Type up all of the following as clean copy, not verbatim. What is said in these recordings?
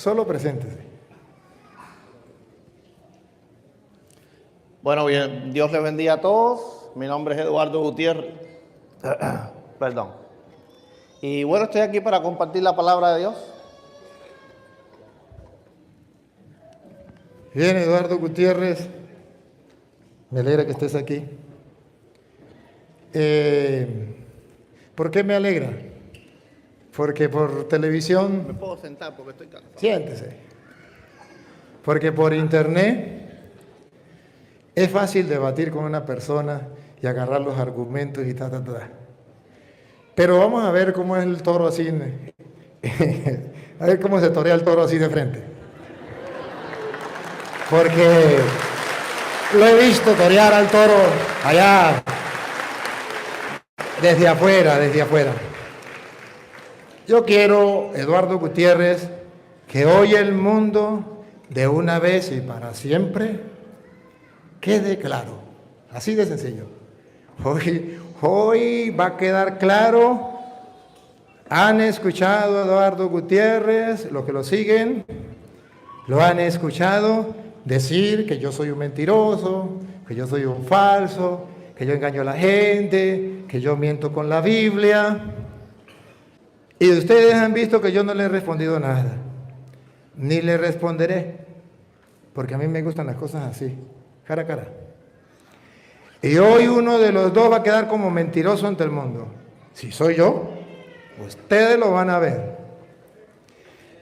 Solo preséntese. Bueno, bien, Dios les bendiga a todos. Mi nombre es Eduardo Gutiérrez. Perdón. Y bueno, estoy aquí para compartir la palabra de Dios. Bien, Eduardo Gutiérrez, me alegra que estés aquí. ¿Por qué me alegra? Porque por televisión... Me puedo sentar porque estoy cansado. Siéntese. Porque por internet es fácil debatir con una persona y agarrar los argumentos y ta. Pero vamos a ver cómo es el toro así. A ver cómo se torea el toro así de frente. Porque lo he visto torear al toro allá, desde afuera. Yo quiero, Eduardo Gutiérrez, que hoy el mundo, de una vez y para siempre, quede claro. Así de sencillo. Hoy va a quedar claro. Han escuchado a Eduardo Gutiérrez, los que lo siguen, lo han escuchado decir que yo soy un mentiroso, que yo soy un falso, que yo engaño a la gente, que yo miento con la Biblia. Y ustedes han visto que yo no le he respondido nada, ni le responderé, porque a mí me gustan las cosas así, cara a cara. Y hoy uno de los dos va a quedar como mentiroso ante el mundo. Si soy yo, ustedes lo van a ver.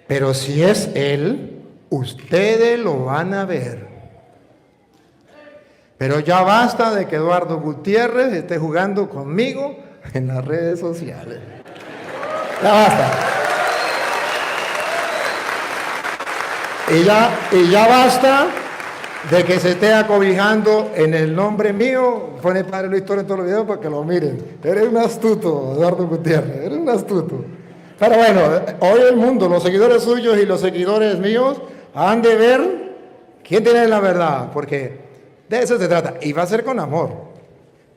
Pero si es él, ustedes lo van a ver. Pero ya basta de que Eduardo Gutiérrez esté jugando conmigo en las redes sociales. Ya basta. Y ya basta de que se esté acobijando en el nombre mío. Pone Padre Luis Torres en todos los videos para que lo miren. Eres un astuto, Eduardo Gutiérrez, eres un astuto. Pero bueno, hoy el mundo, los seguidores suyos y los seguidores míos han de ver quién tiene la verdad, porque de eso se trata. Y va a ser con amor.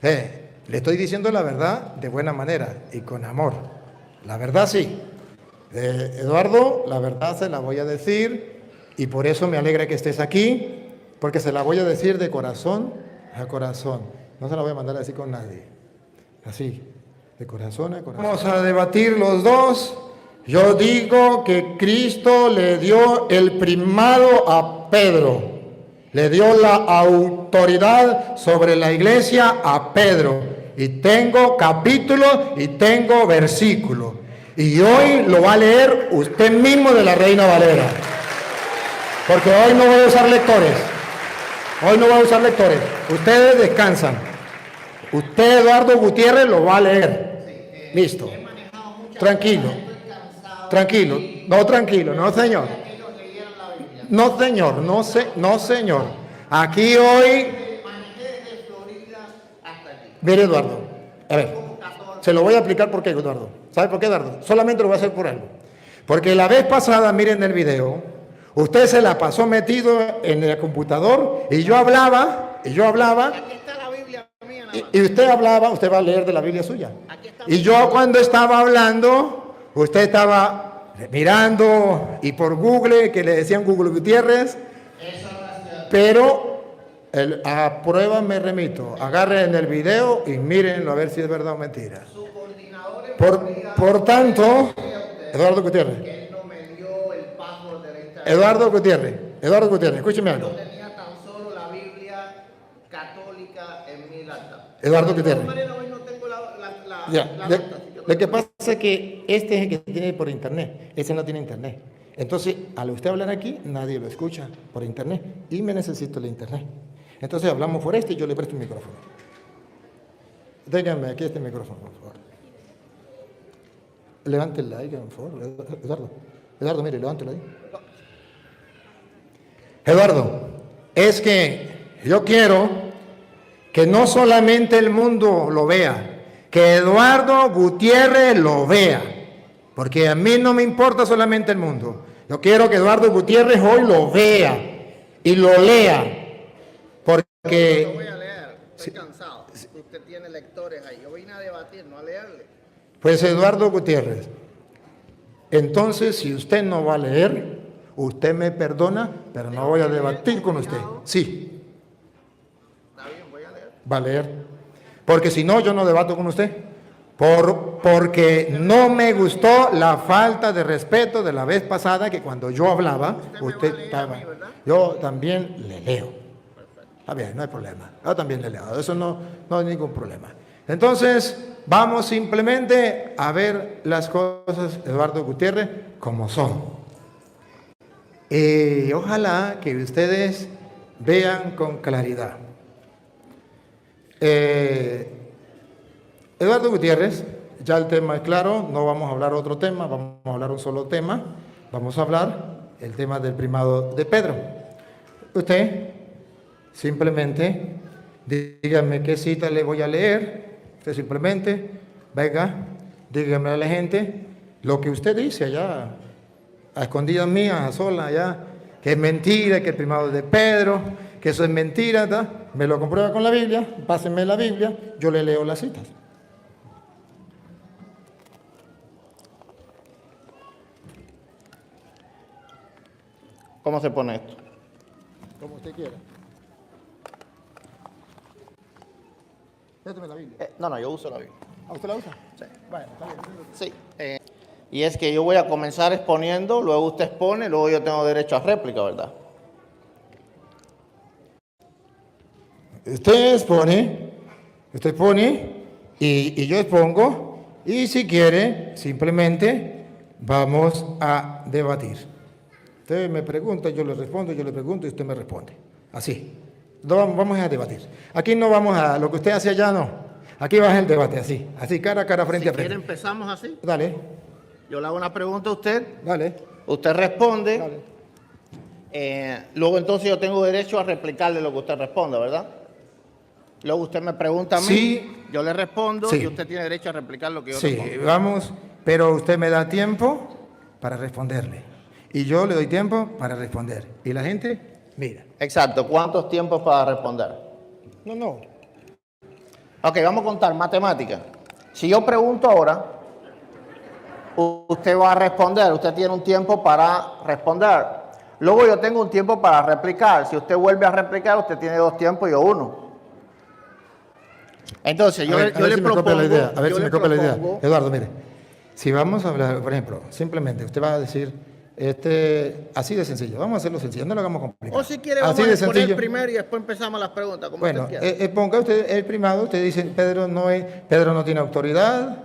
Le estoy diciendo la verdad de buena manera y con amor. La verdad sí. Eduardo, la verdad se la voy a decir y por eso me alegra que estés aquí, porque se la voy a decir de corazón a corazón. No se la voy a mandar así con nadie. Así, de corazón a corazón. Vamos a debatir los dos. Yo digo que Cristo le dio el primado a Pedro. Le dio la autoridad sobre la iglesia a Pedro. Y tengo capítulo y tengo versículo. Y hoy lo va a leer usted mismo de la Reina Valera. Porque hoy no voy a usar lectores. Hoy no voy a usar lectores. Ustedes descansan. Usted, Eduardo Gutiérrez, lo va a leer. Listo. Tranquilo. Tranquilo. No, tranquilo. No, señor. No, señor. No, señor. Aquí hoy... Mire, Eduardo. A ver. Se lo voy a explicar por qué, Eduardo. ¿Sabe por qué, Eduardo? Solamente lo voy a hacer por algo. Porque la vez pasada, miren el video, usted se la pasó metido en el computador y yo hablaba. Aquí está la Biblia mía, nada más. Y usted hablaba, usted va a leer de la Biblia suya. Y yo cuando estaba hablando, usted estaba mirando y por Google, que le decían Google Gutiérrez, pero a prueba me remito. Agarren el video y mírenlo a ver si es verdad o mentira. Por tanto, Eduardo Gutiérrez. Eduardo Gutiérrez, escúcheme algo. Yo tenía tan solo la Biblia católica en mi acta. Eduardo Gutiérrez. Hoy no tengo la Lo que pasa es que este es el que tiene por internet, ese no tiene internet. Entonces, al usted hablar aquí, nadie lo escucha por internet y me necesito el internet. Entonces hablamos por este y yo le presto un micrófono. Déjame aquí este micrófono, por favor. Levántela ahí, por favor, Eduardo. Eduardo, mire, levántela ahí. Eduardo, es que yo quiero que no solamente el mundo lo vea, que Eduardo Gutiérrez lo vea, porque a mí no me importa solamente el mundo. Yo quiero que Eduardo Gutiérrez hoy lo vea y lo lea, porque... Lo voy a leer, estoy cansado. Usted tiene lectores ahí, yo vine a debatir, no a leerle. Pues Eduardo Gutiérrez, entonces si usted no va a leer, Usted me perdona, pero no voy a debatir con usted. Sí. Está bien, voy a leer. Va a leer. Porque si no, yo no debato con usted. Porque no me gustó la falta de respeto de la vez pasada, que cuando yo hablaba, usted estaba. Yo también le leo. Está bien, no hay problema. Yo también le leo. Eso no hay ningún problema. Entonces, vamos simplemente a ver las cosas, Eduardo Gutiérrez, como son. Ojalá que ustedes vean con claridad. Eduardo Gutiérrez, ya el tema es claro, no vamos a hablar otro tema, vamos a hablar un solo tema. Vamos a hablar el tema del primado de Pedro. Usted simplemente dígame qué cita le voy a leer. Usted simplemente venga, dígame a la gente lo que usted dice allá, a escondidas mías, a solas allá, que es mentira, que el primado de Pedro, que eso es mentira, ¿tá? Me lo comprueba con la Biblia, pásenme la Biblia, yo le leo las citas. ¿Cómo se pone esto? Como usted quiera. Préstame la Biblia. No, yo uso la Biblia. ¿Ah, usted la usa? Sí. Bueno, está bien. Sí. Y es que yo voy a comenzar exponiendo, luego usted expone, luego yo tengo derecho a réplica, ¿verdad? Usted expone y yo expongo, y si quiere, simplemente vamos a debatir. Usted me pregunta, yo le respondo, yo le pregunto y usted me responde. Así. No, vamos a debatir. Aquí no vamos a lo que usted hace allá, no. Aquí va el debate, así, cara a cara, frente a frente. Si quiere empezamos así. Dale. Yo le hago una pregunta a usted. Dale. Usted responde. Dale. Luego entonces yo tengo derecho a replicarle lo que usted responda, ¿verdad? Luego usted me pregunta a mí, Sí. yo le respondo Sí. y usted tiene derecho a replicar lo que yo Sí, respondo. vamos, pero usted me da tiempo para responderle. Y yo le doy tiempo para responder. Y la gente, mira. Exacto. ¿Cuántos tiempos para responder? No. Ok, vamos a contar matemática. Si yo pregunto ahora, usted va a responder. Usted tiene un tiempo para responder. Luego yo tengo un tiempo para replicar. Si usted vuelve a replicar, usted tiene 2 tiempos y yo 1. Entonces, yo le propongo... A ver si me copia la idea. Eduardo, mire, si vamos a hablar, por ejemplo, simplemente usted va a decir, así de sencillo, vamos a hacerlo sencillo, no lo hagamos complicado. O si quiere, así vamos de a exponer sencillo. primero y después empezamos las preguntas, como Bueno, usted quiera. ponga usted el primado, usted dice, Pedro no tiene autoridad,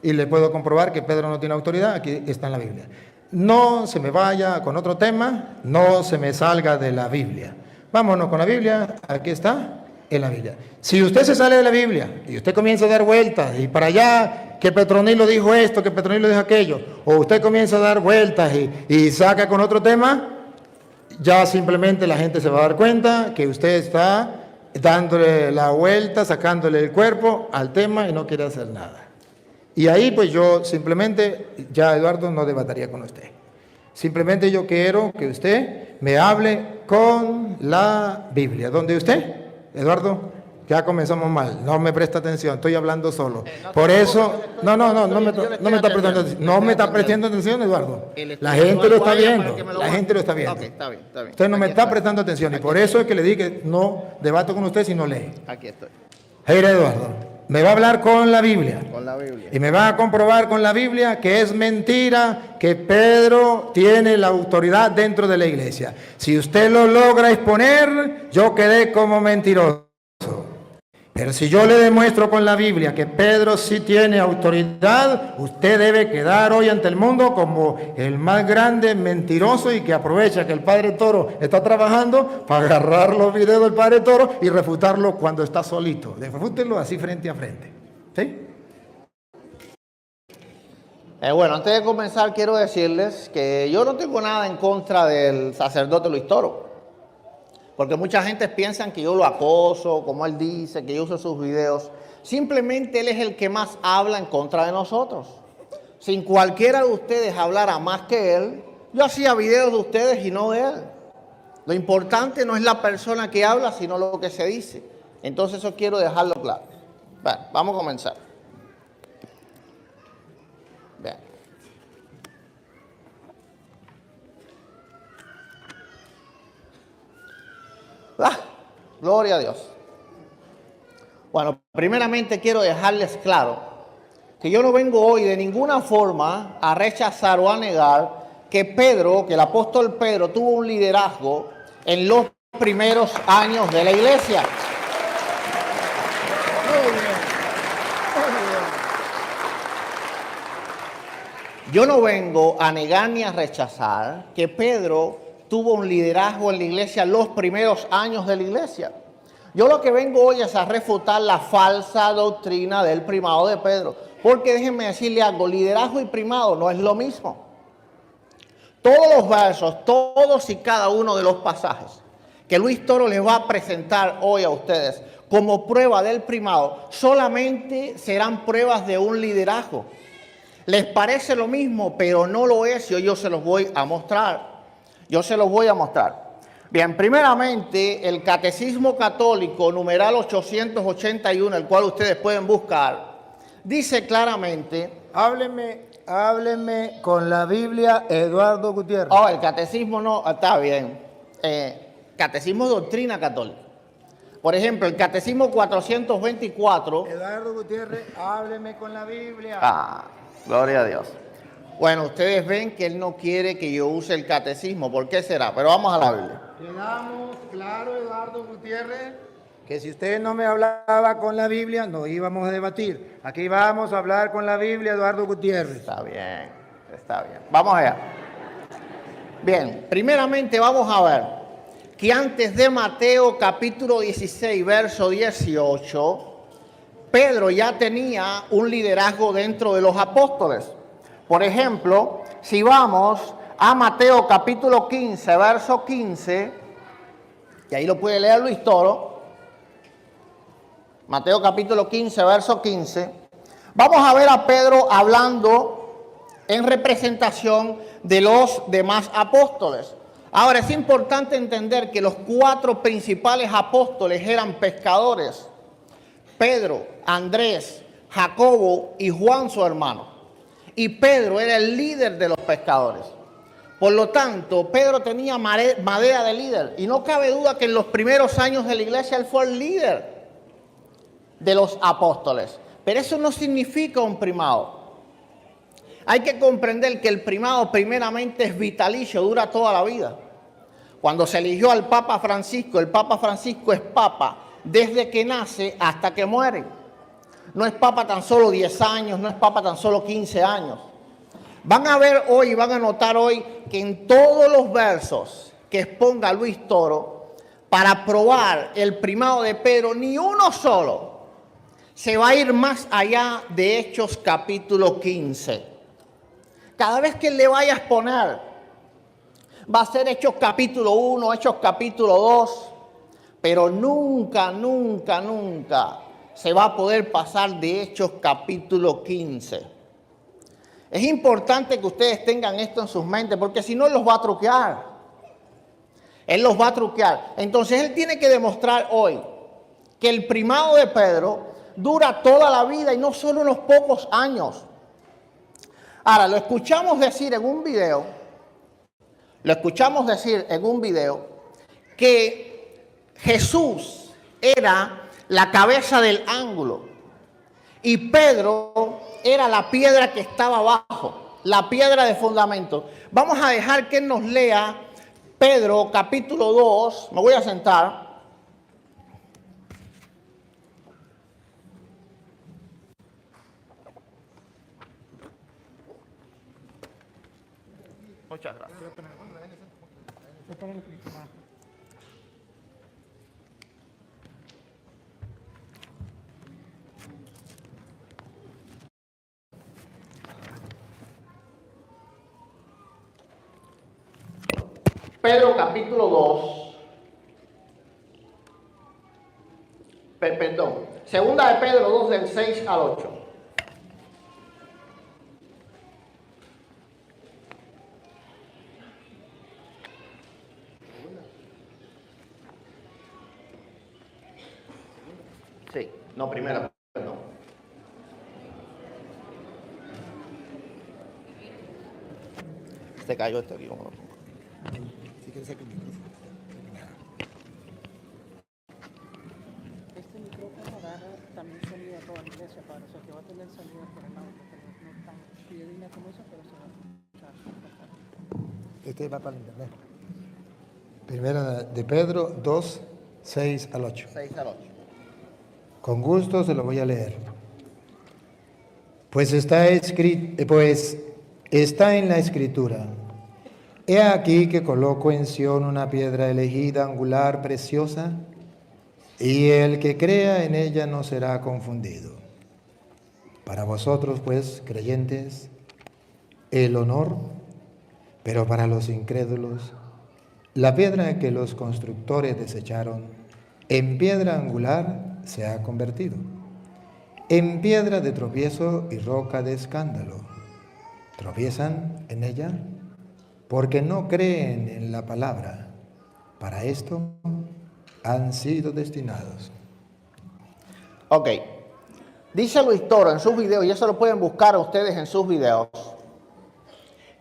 y le puedo comprobar que Pedro no tiene autoridad, aquí está en la Biblia. No se me vaya con otro tema, no se me salga de la Biblia. Vámonos con la Biblia, aquí está, en la Biblia. Si usted se sale de la Biblia y usted comienza a dar vueltas y para allá que Petronilo dijo esto, que Petronilo dijo aquello, o usted comienza a dar vueltas y saca con otro tema, ya simplemente la gente se va a dar cuenta que usted está dándole la vuelta, sacándole el cuerpo al tema y no quiere hacer nada. Y ahí pues yo simplemente, ya Eduardo no debataría con usted. Simplemente yo quiero que usted me hable con la Biblia. ¿Dónde usted? Eduardo, ya comenzamos mal, no me presta atención, estoy hablando solo. Por eso, no me está prestando atención, Eduardo. La gente lo está viendo, la gente lo está viendo. Ok, está bien. Usted no me Aquí está estoy. prestando atención y por eso es que le dije que no debato con usted si no lee. Aquí estoy, Mira, Eduardo, me va a hablar con la Biblia. con la Biblia. Y me va a comprobar con la Biblia que es mentira que Pedro tiene la autoridad dentro de la iglesia. Si usted lo logra exponer, yo quedé como mentiroso. Pero si yo le demuestro con la Biblia que Pedro sí tiene autoridad, usted debe quedar hoy ante el mundo como el más grande mentiroso y que aprovecha que el Padre Toro está trabajando para agarrar los videos del Padre Toro y refutarlo cuando está solito. Refútenlo así frente a frente. ¿Sí? Bueno, antes de comenzar quiero decirles que yo no tengo nada en contra del sacerdote Luis Toro. Porque mucha gente piensa que yo lo acoso, como él dice, que yo uso sus videos. Simplemente él es el que más habla en contra de nosotros. Si cualquiera de ustedes hablara más que él, yo hacía videos de ustedes y no de él. Lo importante no es la persona que habla, sino lo que se dice. Entonces eso quiero dejarlo claro. Bueno, vamos a comenzar. Vean. Gloria a Dios. Bueno, primeramente quiero dejarles claro que yo no vengo hoy de ninguna forma a rechazar o a negar que Pedro, que el apóstol Pedro tuvo un liderazgo en los primeros años de la iglesia. Yo no vengo a negar ni a rechazar que Pedro tuvo un liderazgo en la iglesia los primeros años de la iglesia. Yo lo que vengo hoy es a refutar la falsa doctrina del primado de Pedro. Porque déjenme decirle algo, liderazgo y primado no es lo mismo. Todos los versos, todos y cada uno de los pasajes que Luis Toro les va a presentar hoy a ustedes como prueba del primado, solamente serán pruebas de un liderazgo. Les parece lo mismo, pero no lo es y hoy yo se los voy a mostrar. Yo se los voy a mostrar. Bien, primeramente, el Catecismo Católico, numeral 881, el cual ustedes pueden buscar, dice claramente... Hábleme con la Biblia, Eduardo Gutiérrez. Oh, el catecismo no, está bien. Catecismo Doctrina Católica. Por ejemplo, el Catecismo 424. Eduardo Gutiérrez, hábleme con la Biblia. Ah, gloria a Dios. Bueno, ustedes ven que él no quiere que yo use el catecismo. ¿Por qué será? Pero vamos a la Biblia. Quedamos claro, Eduardo Gutiérrez, que si usted no me hablaba con la Biblia, no íbamos a debatir. Aquí vamos a hablar con la Biblia, Eduardo Gutiérrez. Está bien, está bien. Vamos allá. Bien, primeramente vamos a ver que antes de Mateo capítulo 16, verso 18, Pedro ya tenía un liderazgo dentro de los apóstoles. Por ejemplo, si vamos a Mateo capítulo 15, verso 15, y ahí lo puede leer Luis Toro, Mateo capítulo 15, verso 15, vamos a ver a Pedro hablando en representación de los demás apóstoles. Ahora, es importante entender que los 4 principales apóstoles eran pescadores: Pedro, Andrés, Jacobo y Juan, su hermano. Y Pedro era el líder de los pescadores. Por lo tanto, Pedro tenía madera de líder. Y no cabe duda que en los primeros años de la iglesia él fue el líder de los apóstoles. Pero eso no significa un primado. Hay que comprender que el primado primeramente es vitalicio, dura toda la vida. Cuando se eligió al Papa Francisco, el Papa Francisco es papa desde que nace hasta que muere. No es papa tan solo 10 años, no es papa tan solo 15 años. Van a ver hoy, van a notar hoy que en todos los versos que exponga Luis Toro para probar el primado de Pedro, ni uno solo se va a ir más allá de Hechos capítulo 15. Cada vez que le vayas a poner, va a ser Hechos capítulo 1, Hechos capítulo 2, pero nunca, nunca, nunca se va a poder pasar de Hechos capítulo 15. Es importante que ustedes tengan esto en sus mentes, porque si no, él los va a truquear. Él los va a truquear. Entonces, él tiene que demostrar hoy que el primado de Pedro dura toda la vida y no solo unos pocos años. Ahora, lo escuchamos decir en un video, que Jesús era la cabeza del ángulo y Pedro era la piedra que estaba abajo, la piedra de fundamento. Vamos a dejar que él nos lea Pedro capítulo 2, me voy a sentar. Muchas gracias. Pedro capítulo 2, perdón, segunda de Pedro 2 del 6 al 8. Sí, no, primera, perdón. Se cayó este guión. el sonido por el audio, pero no están fidedignas como eso, pero se va a escuchar perfectamente. Este va para el internet. Primera de Pedro 2, 6 al 8. 6 al 8. Con gusto se lo voy a leer. Pues está en la Escritura. He aquí que coloco en Sión una piedra elegida, angular, preciosa, y el que crea en ella no será confundido. Para vosotros, pues, creyentes, el honor, pero para los incrédulos, la piedra que los constructores desecharon, en piedra angular se ha convertido, en piedra de tropiezo y roca de escándalo. Tropiezan en ella porque no creen en la palabra. Para esto han sido destinados. Ok. Dice Luis Toro en sus videos, y eso lo pueden buscar ustedes en sus videos,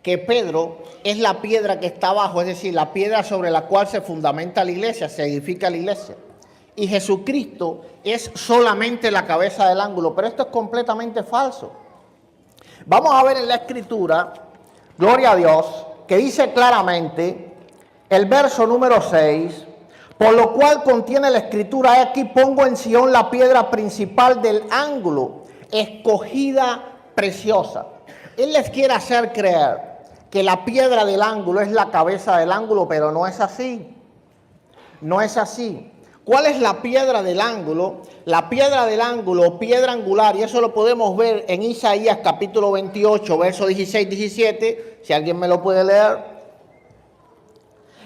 que Pedro es la piedra que está abajo, es decir, la piedra sobre la cual se fundamenta la iglesia, se edifica la iglesia. Y Jesucristo es solamente la cabeza del ángulo, pero esto es completamente falso. Vamos a ver en la Escritura, gloria a Dios, que dice claramente, el verso número 6, por lo cual contiene la Escritura, aquí pongo en Sión la piedra principal del ángulo, escogida, preciosa. Él les quiere hacer creer que la piedra del ángulo es la cabeza del ángulo, pero no es así. No es así. ¿Cuál es la piedra del ángulo? La piedra del ángulo, piedra angular, y eso lo podemos ver en Isaías capítulo 28, versos 16-17, si alguien me lo puede leer.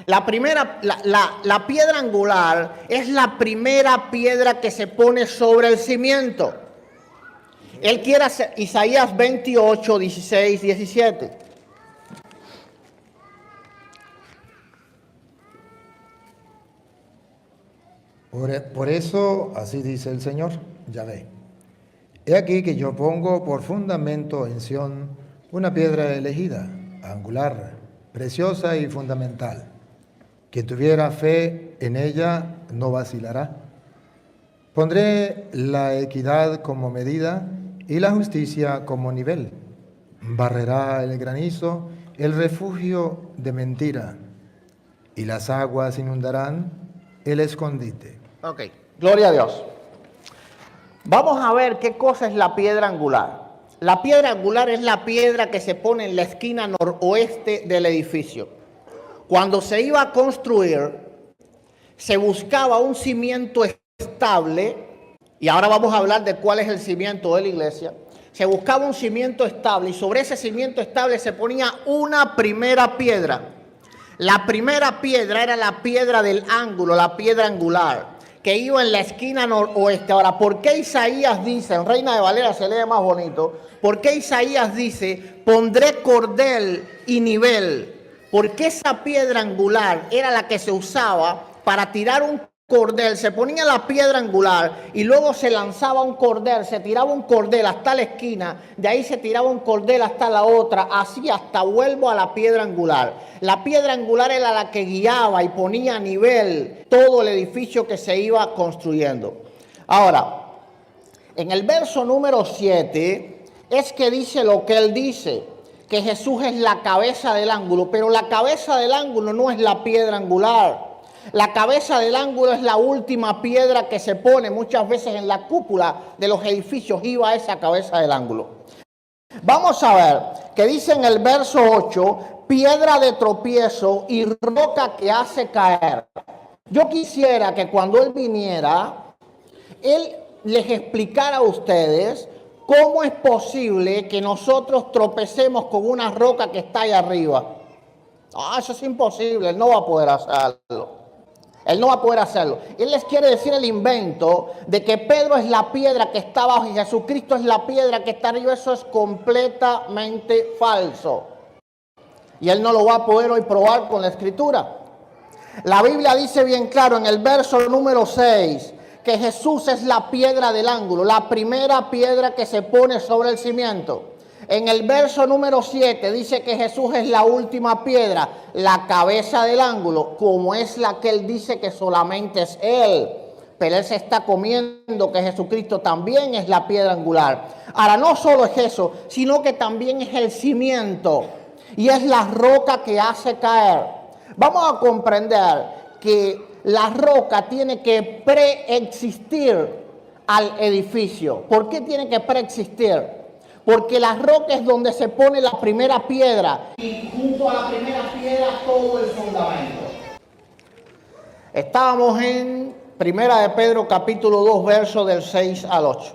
La piedra angular es la primera piedra que se pone sobre el cimiento. Él quiere hacer Isaías 28, 16, 17. Por eso, así dice el Señor, Yahvé. He aquí que yo pongo por fundamento en Sión una piedra elegida, angular, preciosa y fundamental. Quien tuviera fe en ella no vacilará. Pondré la equidad como medida y la justicia como nivel. Barrerá el granizo, el refugio de mentira, y las aguas inundarán el escondite. Ok, gloria a Dios. Vamos a ver qué cosa es la piedra angular. La piedra angular es la piedra que se pone en la esquina noroeste del edificio. Cuando se iba a construir, se buscaba un cimiento estable, y ahora vamos a hablar de cuál es el cimiento de la iglesia. Se buscaba un cimiento estable y sobre ese cimiento estable se ponía una primera piedra. La primera piedra era la piedra del ángulo, la piedra angular, que iba en la esquina noroeste. Ahora, ¿por qué Isaías dice, en Reina de Valera se lee más bonito, por qué Isaías dice, pondré cordel y nivel? Porque esa piedra angular era la que se usaba para tirar un cordel. Se ponía la piedra angular y luego se lanzaba un cordel, se tiraba un cordel hasta la esquina, de ahí se tiraba un cordel hasta la otra, así hasta vuelvo a la piedra angular. La piedra angular era la que guiaba y ponía a nivel todo el edificio que se iba construyendo. Ahora, en el verso número 7 es que dice lo que él dice, que Jesús es la cabeza del ángulo, pero la cabeza del ángulo no es la piedra angular. La cabeza del ángulo es la última piedra que se pone muchas veces en la cúpula de los edificios, iba esa cabeza del ángulo. Vamos a ver que dice en el verso 8, piedra de tropiezo y roca que hace caer. Yo quisiera que cuando él viniera, él les explicara a ustedes cómo es posible que nosotros tropecemos con una roca que está ahí arriba. Eso es imposible, él no va a poder hacerlo. Él no va a poder hacerlo. Él les quiere decir el invento de que Pedro es la piedra que está abajo y Jesucristo es la piedra que está arriba. Eso es completamente falso. Y él no lo va a poder hoy probar con la Escritura. La Biblia dice bien claro en el verso número 6 que Jesús es la piedra del ángulo, la primera piedra que se pone sobre el cimiento. En el verso número 7 dice que Jesús es la última piedra, la cabeza del ángulo, como es la que él dice que solamente es él. pero él se está comiendo que Jesucristo también es la piedra angular. Ahora, no solo es eso, sino que también es el cimiento y es la roca que hace caer. Vamos a comprender que la roca tiene que preexistir al edificio. ¿Por qué tiene que preexistir? Porque la roca es donde se pone la primera piedra y junto a la primera piedra todo el fundamento. Estábamos en Primera de Pedro capítulo 2 versos del 6 al 8.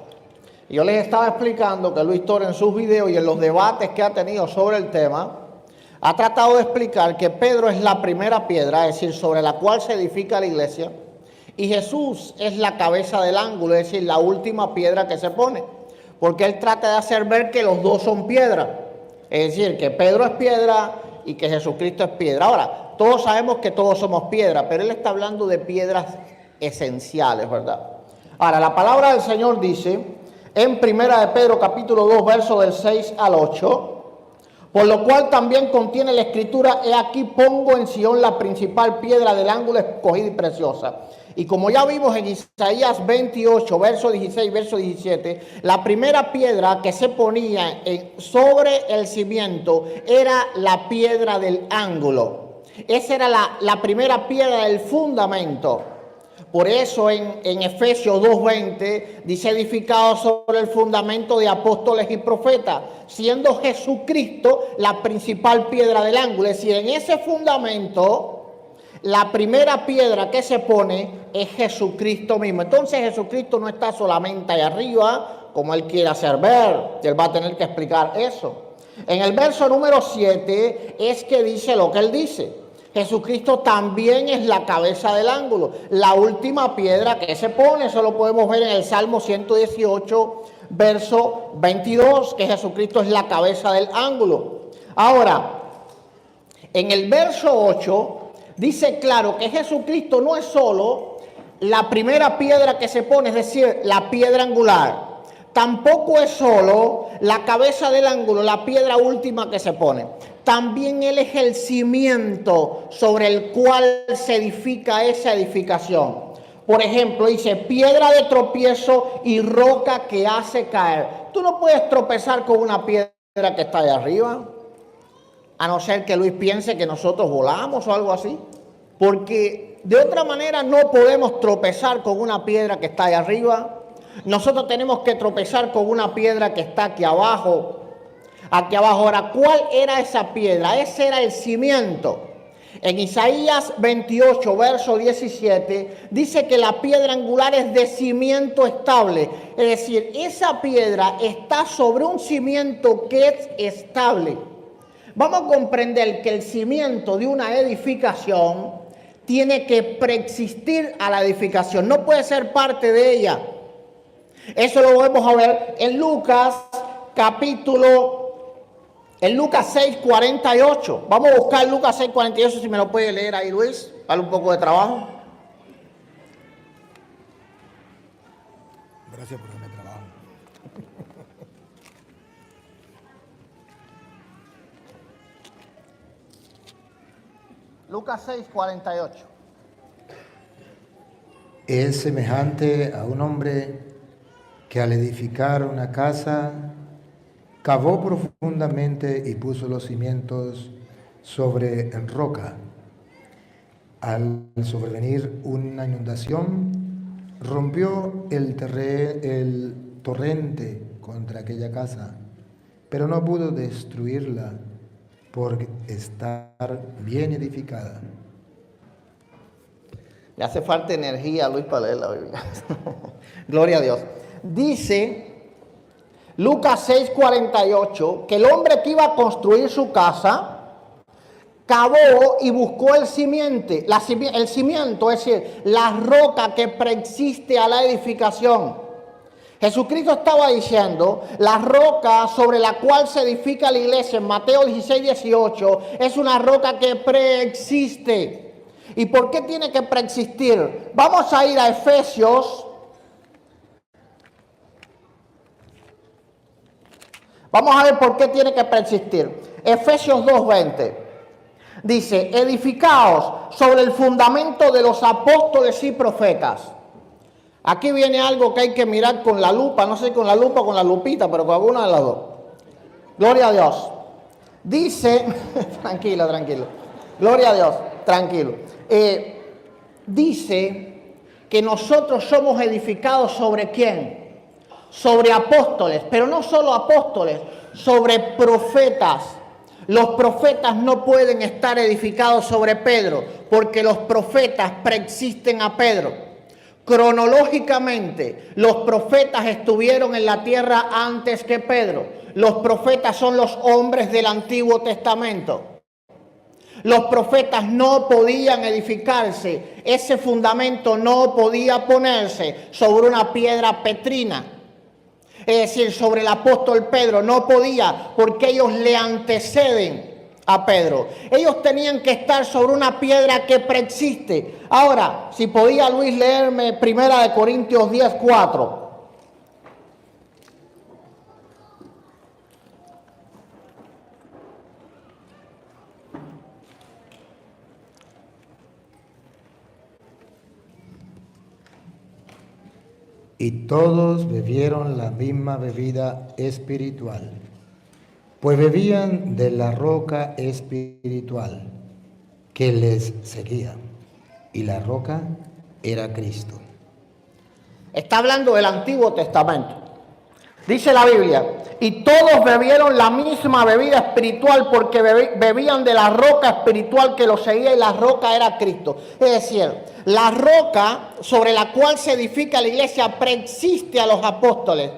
Y yo les estaba explicando que Luis Torres en sus videos y en los debates que ha tenido sobre el tema ha tratado de explicar que Pedro es la primera piedra, es decir, sobre la cual se edifica la iglesia, y Jesús es la cabeza del ángulo, es decir, la última piedra que se pone, porque él trata de hacer ver que los dos son piedra, es decir, que Pedro es piedra y que Jesucristo es piedra. Ahora, todos sabemos que todos somos piedra, pero él está hablando de piedras esenciales, ¿verdad? Ahora, la palabra del Señor dice en Primera de Pedro capítulo 2 versos del 6 al 8, por lo cual también contiene la escritura: he aquí pongo en Sión la principal piedra del ángulo escogida y preciosa. Y como ya vimos en Isaías 28, verso 16, verso 17, la primera piedra que se ponía sobre el cimiento era la piedra del ángulo. Esa era la primera piedra del fundamento. Por eso en Efesios 2:20 dice: edificado sobre el fundamento de apóstoles y profetas, siendo Jesucristo la principal piedra del ángulo. Es decir, en ese fundamento la primera piedra que se pone es Jesucristo mismo. Entonces Jesucristo no está solamente ahí arriba, como él quiere hacer ver. Él va a tener que explicar eso. En el verso número 7 es que dice lo que él dice: Jesucristo también es la cabeza del ángulo, la última piedra que se pone. Eso lo podemos ver en el Salmo 118, verso 22, que Jesucristo es la cabeza del ángulo. Ahora, en el verso 8 dice claro que Jesucristo no es solo la primera piedra que se pone, es decir, la piedra angular. Tampoco es solo la cabeza del ángulo, la piedra última que se pone. También él es el cimiento sobre el cual se edifica esa edificación. Por ejemplo, dice: piedra de tropiezo y roca que hace caer. Tú no puedes tropezar con una piedra que está allá arriba, a no ser que Luis piense que nosotros volamos o algo así. Porque de otra manera no podemos tropezar con una piedra que está allá arriba. Nosotros tenemos que tropezar con una piedra que está aquí abajo. Aquí abajo. Ahora, ¿cuál era esa piedra? Ese era el cimiento. En Isaías 28, verso 17, dice que la piedra angular es de cimiento estable. Es decir, esa piedra está sobre un cimiento que es estable. Vamos a comprender que el cimiento de una edificación tiene que preexistir a la edificación. No puede ser parte de ella. Eso lo vamos a ver en Lucas en Lucas 6, 48. Vamos a buscar Lucas 6, 48, si me lo puede leer ahí, Luis. Dale un poco de trabajo. Gracias por darme trabajo. Lucas 6, 48. Es semejante a un hombre que al edificar una casa cavó profundamente y puso los cimientos sobre roca. Al sobrevenir una inundación, rompió el torrente contra aquella casa, pero no pudo destruirla por estar bien edificada. Le hace falta energía a Luis para leer la Biblia. Gloria a Dios. Dice Lucas 6:48 que el hombre que iba a construir su casa cavó y buscó el cimiento, es decir, la roca que preexiste a la edificación. Jesucristo estaba diciendo: la roca sobre la cual se edifica la iglesia en Mateo 16, 18 es una roca que preexiste. ¿Y por qué tiene que preexistir? Vamos a ir a Efesios. Vamos a ver por qué tiene que preexistir. Efesios 2:20. Dice: edificaos sobre el fundamento de los apóstoles y profetas. Aquí viene algo que hay que mirar con la lupa, no sé si con la lupa o con la lupita, pero con alguna de las dos. Gloria a Dios. Dice, tranquilo, tranquilo. Gloria a Dios, tranquilo. Dice que nosotros somos edificados sobre ¿quién? Sobre apóstoles, pero no solo apóstoles, sobre profetas. Los profetas no pueden estar edificados sobre Pedro, porque los profetas preexisten a Pedro. Cronológicamente, los profetas estuvieron en la tierra antes que Pedro. Los profetas son los hombres del Antiguo Testamento. Los profetas no podían edificarse, ese fundamento no podía ponerse sobre una piedra petrina. Es decir, sobre el apóstol Pedro no podía, porque ellos le anteceden a Pedro. Ellos tenían que estar sobre una piedra que preexiste. Ahora, si podía Luis leerme 1 Corintios 10:4. Y todos bebieron la misma bebida espiritual, pues bebían de la roca espiritual que les seguía, y la roca era Cristo. Está hablando del Antiguo Testamento. Dice la Biblia, y todos bebieron la misma bebida espiritual porque bebían de la roca espiritual que los seguía, y la roca era Cristo. Es decir, la roca sobre la cual se edifica la iglesia preexiste a los apóstoles.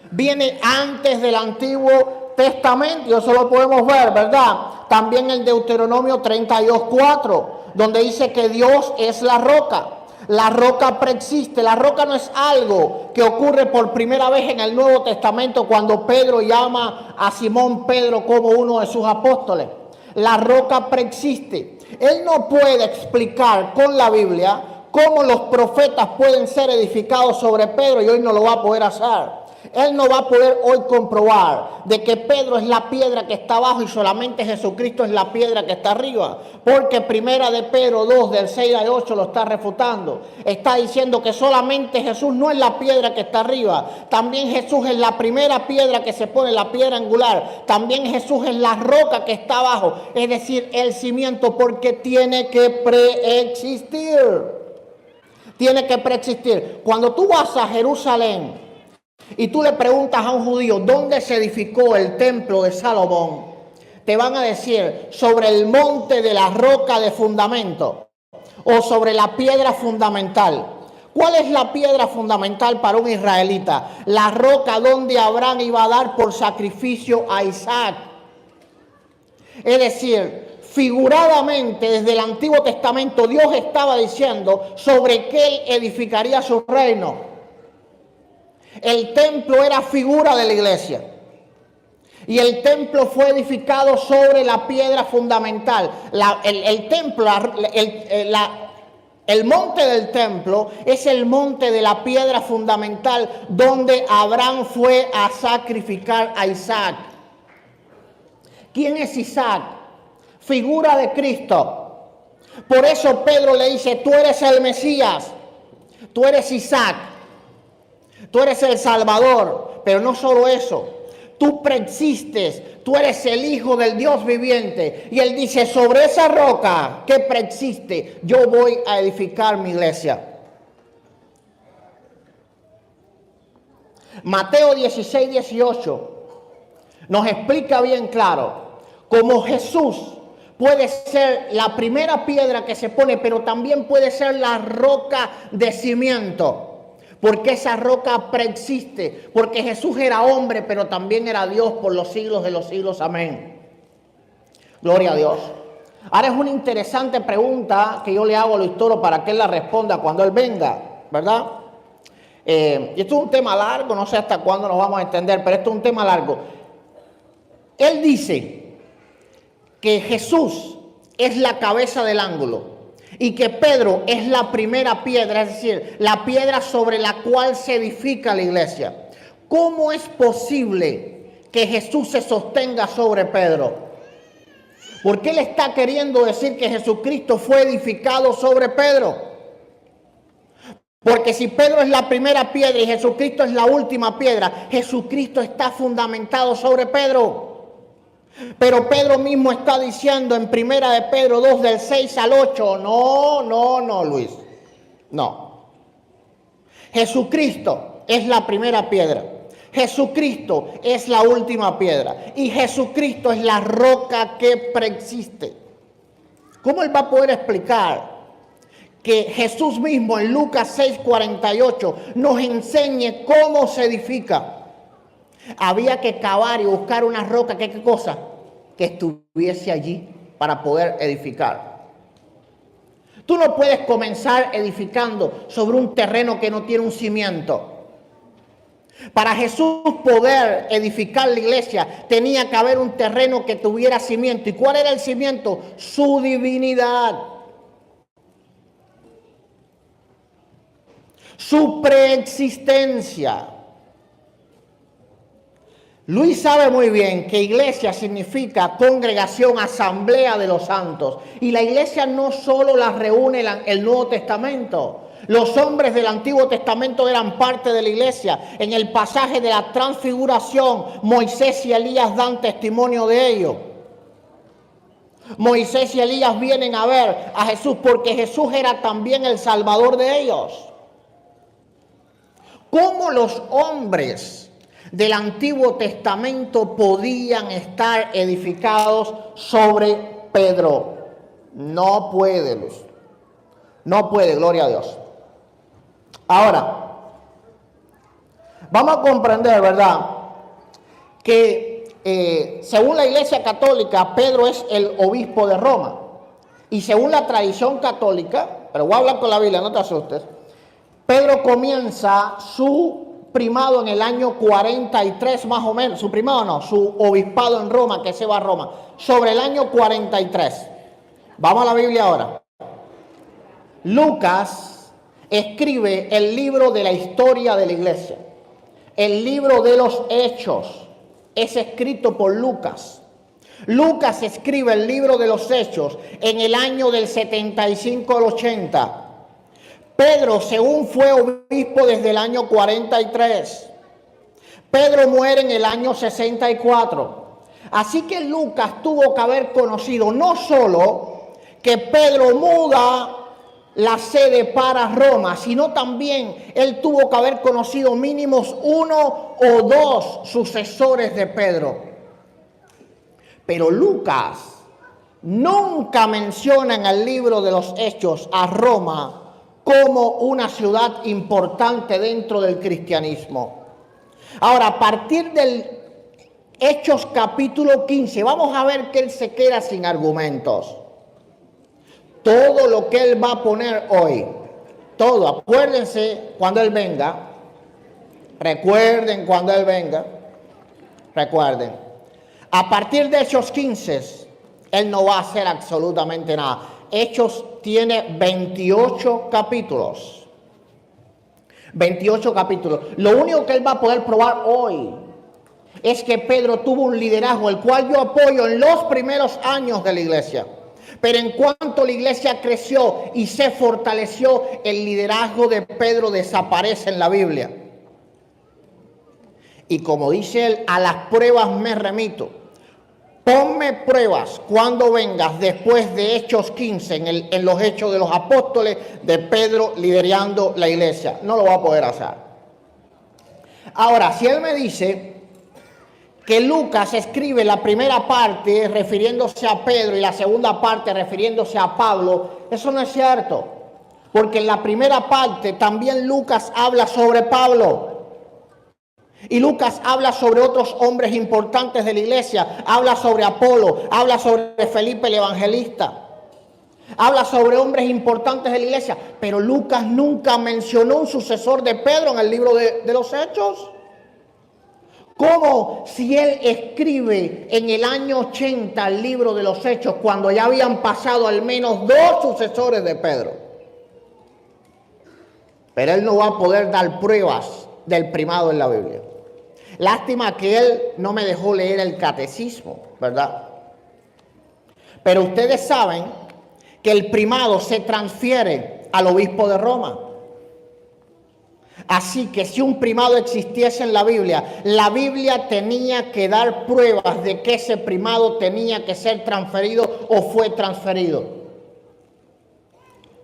Viene antes del Antiguo Testamento, y eso lo podemos ver, ¿verdad? También el Deuteronomio 32:4, donde dice que Dios es la roca. La roca preexiste. La roca no es algo que ocurre por primera vez en el Nuevo Testamento cuando Pedro llama a Simón Pedro como uno de sus apóstoles. La roca preexiste. Él no puede explicar con la Biblia cómo los profetas pueden ser edificados sobre Pedro, y hoy no lo va a poder hacer. Él no va a poder hoy comprobar de que Pedro es la piedra que está abajo y solamente Jesucristo es la piedra que está arriba. Porque primera de Pedro 2, del 6 al 8 lo está refutando. Está diciendo que solamente Jesús no es la piedra que está arriba. También Jesús es la primera piedra que se pone, la piedra angular. También Jesús es la roca que está abajo. Es decir, el cimiento, porque tiene que preexistir. Tiene que preexistir. Cuando tú vas a Jerusalén y tú le preguntas a un judío dónde se edificó el templo de Salomón, te van a decir sobre el monte de la roca de fundamento o sobre la piedra fundamental. ¿Cuál es la piedra fundamental para un israelita? La roca donde Abraham iba a dar por sacrificio a Isaac. Es decir, figuradamente desde el Antiguo Testamento Dios estaba diciendo sobre qué él edificaría su reino. El templo era figura de la iglesia. Y el templo fue edificado sobre la piedra fundamental. El monte del templo es el monte de la piedra fundamental donde Abraham fue a sacrificar a Isaac. ¿Quién es Isaac? Figura de Cristo. Por eso Pedro le dice, tú eres el Mesías, tú eres Isaac. Tú eres el Salvador, pero no solo eso, tú preexistes, tú eres el Hijo del Dios viviente. Y él dice, sobre esa roca que preexiste, yo voy a edificar mi iglesia. Mateo 16:18 nos explica bien claro cómo Jesús puede ser la primera piedra que se pone, pero también puede ser la roca de cimiento. Porque esa roca preexiste, porque Jesús era hombre, pero también era Dios por los siglos de los siglos. Amén. Gloria a Dios. Ahora es una interesante pregunta que yo le hago a Luis Toro para que él la responda cuando él venga, ¿verdad? Y esto es un tema largo, no sé hasta cuándo nos vamos a entender, pero esto es un tema largo. Él dice que Jesús es la cabeza del ángulo y que Pedro es la primera piedra, es decir, la piedra sobre la cual se edifica la iglesia. ¿Cómo es posible que Jesús se sostenga sobre Pedro? Porque él está queriendo decir que Jesucristo fue edificado sobre Pedro. Porque si Pedro es la primera piedra y Jesucristo es la última piedra, Jesucristo está fundamentado sobre Pedro. Pero Pedro mismo está diciendo en primera de Pedro 2 del 6 al 8, no, Luis, no. Jesucristo es la primera piedra. Jesucristo es la última piedra. Y Jesucristo es la roca que preexiste. ¿Cómo él va a poder explicar que Jesús mismo en Lucas 6:48 nos enseñe cómo se edifica? Había que cavar y buscar una roca, ¿qué cosa? Que estuviese allí para poder edificar. Tú no puedes comenzar edificando sobre un terreno que no tiene un cimiento. Para Jesús poder edificar la iglesia, tenía que haber un terreno que tuviera cimiento. ¿Y cuál era el cimiento? Su divinidad. Su preexistencia. Luis sabe muy bien que iglesia significa congregación, asamblea de los santos. Y la iglesia no solo la reúne el Nuevo Testamento. Los hombres del Antiguo Testamento eran parte de la iglesia. En el pasaje de la transfiguración, Moisés y Elías dan testimonio de ello. Moisés y Elías vienen a ver a Jesús porque Jesús era también el Salvador de ellos. ¿Cómo los hombres del Antiguo Testamento podían estar edificados sobre Pedro? No puede, Luz. No puede, gloria a Dios. Ahora, vamos a comprender, ¿verdad?, que según la Iglesia Católica, Pedro es el obispo de Roma. Y según la tradición católica, pero voy a hablar con la Biblia, no te asustes, Pedro comienza su primado en el año 43 más o menos, su primado no, su obispado en Roma, que se va a Roma, sobre el año 43. Vamos a la Biblia ahora. Lucas escribe el libro de la historia de la iglesia. El libro de los Hechos es escrito por Lucas. Lucas escribe el libro de los Hechos en el año del 75 al 80. Pedro, según fue obispo desde el año 43. Pedro muere en el año 64. Así que Lucas tuvo que haber conocido no solo que Pedro muda la sede para Roma, sino también él tuvo que haber conocido mínimos 1 o 2 sucesores de Pedro. Pero Lucas nunca menciona en el libro de los Hechos a Roma como una ciudad importante dentro del cristianismo. Ahora, a partir del Hechos capítulo 15, vamos a ver que él se queda sin argumentos. Todo lo que él va a poner hoy, todo, acuérdense cuando él venga, recuerden cuando él venga, recuerden. A partir de Hechos 15, él no va a hacer absolutamente nada. Hechos tiene 28 capítulos. 28 capítulos. Lo único que él va a poder probar hoy es que Pedro tuvo un liderazgo, el cual yo apoyo en los primeros años de la iglesia. Pero en cuanto la iglesia creció y se fortaleció, el liderazgo de Pedro desaparece en la Biblia. Y como dice él, a las pruebas me remito. Ponme pruebas cuando vengas después de Hechos 15, en los Hechos de los Apóstoles, de Pedro liderando la iglesia. No lo va a poder hacer. Ahora, si él me dice que Lucas escribe la primera parte refiriéndose a Pedro y la segunda parte refiriéndose a Pablo, eso no es cierto. Porque en la primera parte también Lucas habla sobre Pablo. Y Lucas habla sobre otros hombres importantes de la iglesia. Habla sobre Apolo, habla sobre Felipe el evangelista. Habla sobre hombres importantes de la iglesia. Pero Lucas nunca mencionó un sucesor de Pedro en el libro de los Hechos. ¿Cómo si él escribe en el año 80 el libro de los Hechos cuando ya habían pasado al menos 2 sucesores de Pedro? Pero él no va a poder dar pruebas del primado en la Biblia. Lástima que él no me dejó leer el catecismo, ¿verdad? Pero ustedes saben que el primado se transfiere al obispo de Roma. Así que si un primado existiese en la Biblia tenía que dar pruebas de que ese primado tenía que ser transferido o fue transferido.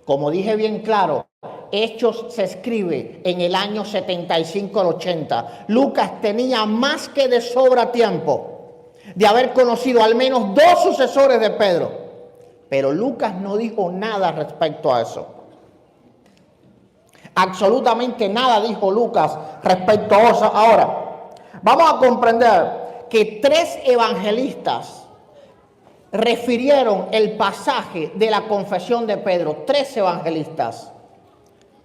Como dije bien claro, Hechos se escribe en el año 75 al 80. Lucas tenía más que de sobra tiempo de haber conocido al menos 2 sucesores de Pedro. Pero Lucas no dijo nada respecto a eso. Absolutamente nada dijo Lucas respecto a eso. Ahora, vamos a comprender que 3 evangelistas refirieron el pasaje de la confesión de Pedro. 3 evangelistas.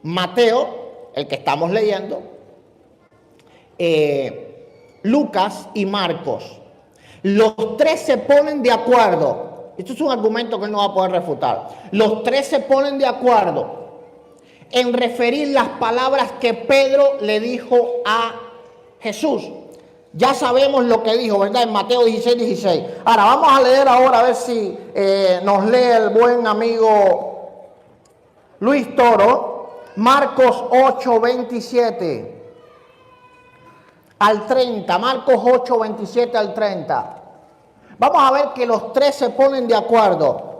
Mateo, el que estamos leyendo, Lucas y Marcos. Los 3 se ponen de acuerdo. Esto es un argumento que él no va a poder refutar. Los 3 se ponen de acuerdo en referir las palabras que Pedro le dijo a Jesús. Ya sabemos lo que dijo, ¿verdad? En Mateo 16, 16. Ahora vamos a leer ahora a ver si nos lee el buen amigo Luis Toro. Marcos 8, 27 al 30. Marcos 8, 27 al 30. Vamos a ver que los 3 se ponen de acuerdo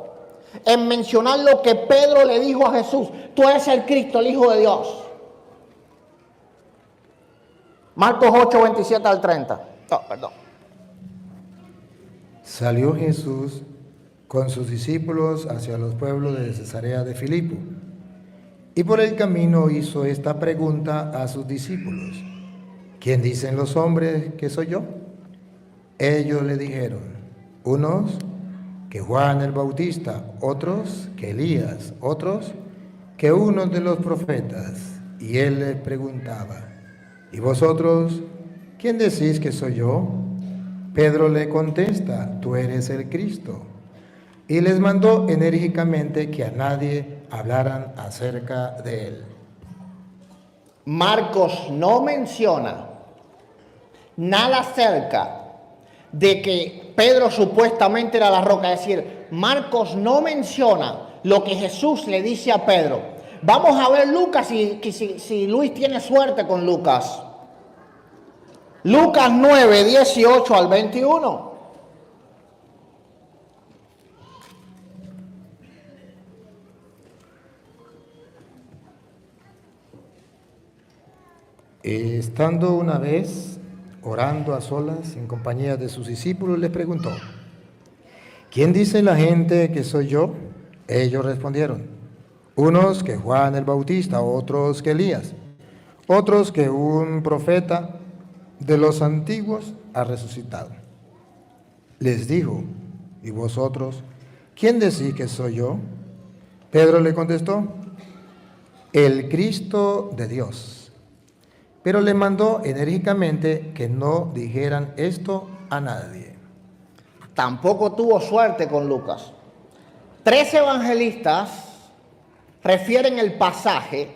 en mencionar lo que Pedro le dijo a Jesús. Tú eres el Cristo, el Hijo de Dios. Marcos 8, 27 al 30. Perdón. Salió Jesús con sus discípulos hacia los pueblos de Cesarea de Filipo. Y por el camino hizo esta pregunta a sus discípulos: ¿quién dicen los hombres que soy yo? Ellos le dijeron: unos que Juan el Bautista, otros que Elías, otros que uno de los profetas. Y él les preguntaba: ¿y vosotros quién decís que soy yo? Pedro le contesta: tú eres el Cristo. Y les mandó enérgicamente que a nadie hablaran acerca de él. Marcos no menciona nada acerca de que Pedro supuestamente era la roca. Es decir, Marcos no menciona lo que Jesús le dice a Pedro. Vamos a ver Lucas, si Luis tiene suerte con Lucas. Lucas 9, 18 al 21. Estando una vez orando a solas en compañía de sus discípulos, les preguntó: ¿quién dice la gente que soy yo? Ellos respondieron: unos que Juan el Bautista, otros que Elías, otros que un profeta de los antiguos ha resucitado. Les dijo: ¿y vosotros quién decís que soy yo? Pedro le contestó: el Cristo de Dios. Pero le mandó enérgicamente que no dijeran esto a nadie. Tampoco tuvo suerte con Lucas. 3 evangelistas refieren el pasaje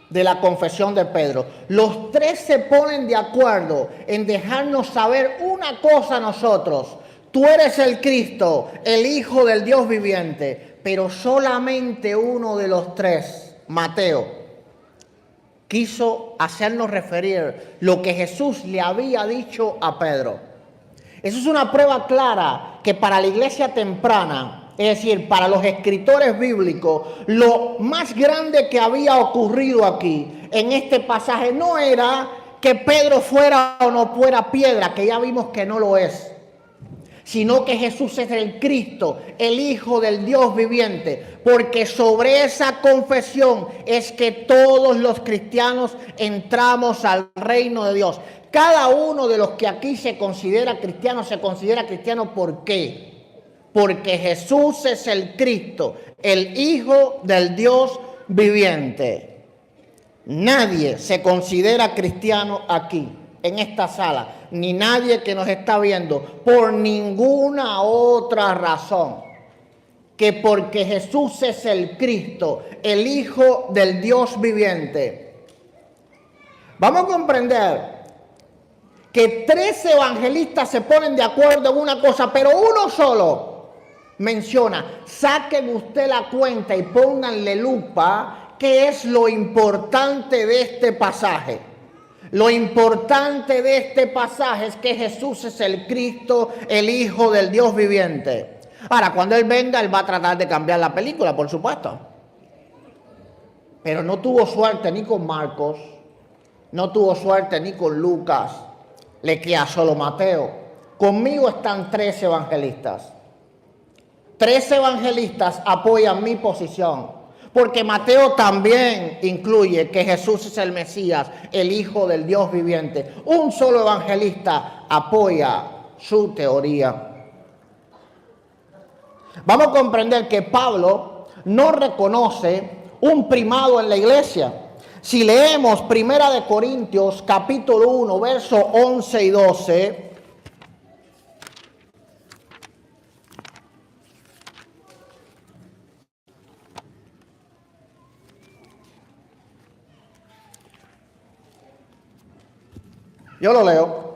de la confesión de Pedro. Los 3 se ponen de acuerdo en dejarnos saber una cosa a nosotros: tú eres el Cristo, el Hijo del Dios viviente. Pero solamente uno de los 3, Mateo, quiso hacernos referir lo que Jesús le había dicho a Pedro. Eso es una prueba clara que para la iglesia temprana, es decir, para los escritores bíblicos, lo más grande que había ocurrido aquí, en este pasaje, no era que Pedro fuera o no fuera piedra, que ya vimos que no lo es, sino que Jesús es el Cristo, el Hijo del Dios viviente, porque sobre esa confesión es que todos los cristianos entramos al reino de Dios. Cada uno de los que aquí se considera cristiano, ¿por qué? Porque Jesús es el Cristo, el Hijo del Dios viviente. Nadie se considera cristiano aquí, en esta sala, ni nadie que nos está viendo, por ninguna otra razón que porque Jesús es el Cristo, el Hijo del Dios viviente. Vamos a comprender que 3 evangelistas se ponen de acuerdo en una cosa, pero uno solo menciona. Saquen usted la cuenta y pónganle lupa ¿qué es lo importante de este pasaje? Lo importante de este pasaje es que Jesús es el Cristo, el Hijo del Dios viviente. Ahora, cuando Él venga, Él va a tratar de cambiar la película, por supuesto. Pero no tuvo suerte ni con Marcos, no tuvo suerte ni con Lucas, le queda solo Mateo. Conmigo están 3 evangelistas. 3 evangelistas apoyan mi posición. Porque Mateo también incluye que Jesús es el Mesías, el Hijo del Dios viviente. Un solo evangelista apoya su teoría. Vamos a comprender que Pablo no reconoce un primado en la iglesia. Si leemos 1 Corintios capítulo 1, versos 11 y 12... Yo lo leo.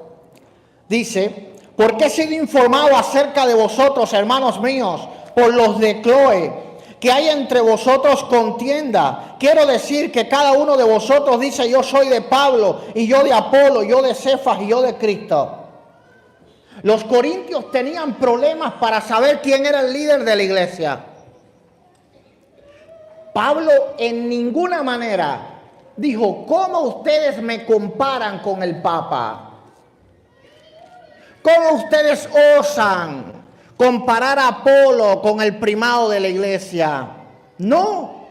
Dice, porque he sido informado acerca de vosotros, hermanos míos, por los de Cloe, que hay entre vosotros contienda. Quiero decir que cada uno de vosotros dice, yo soy de Pablo, y yo de Apolo, yo de Cefas, y yo de Cristo. Los corintios tenían problemas para saber quién era el líder de la iglesia. Pablo en ninguna manera dijo, ¿cómo ustedes me comparan con el Papa? ¿Cómo ustedes osan comparar a Apolo con el primado de la iglesia? No.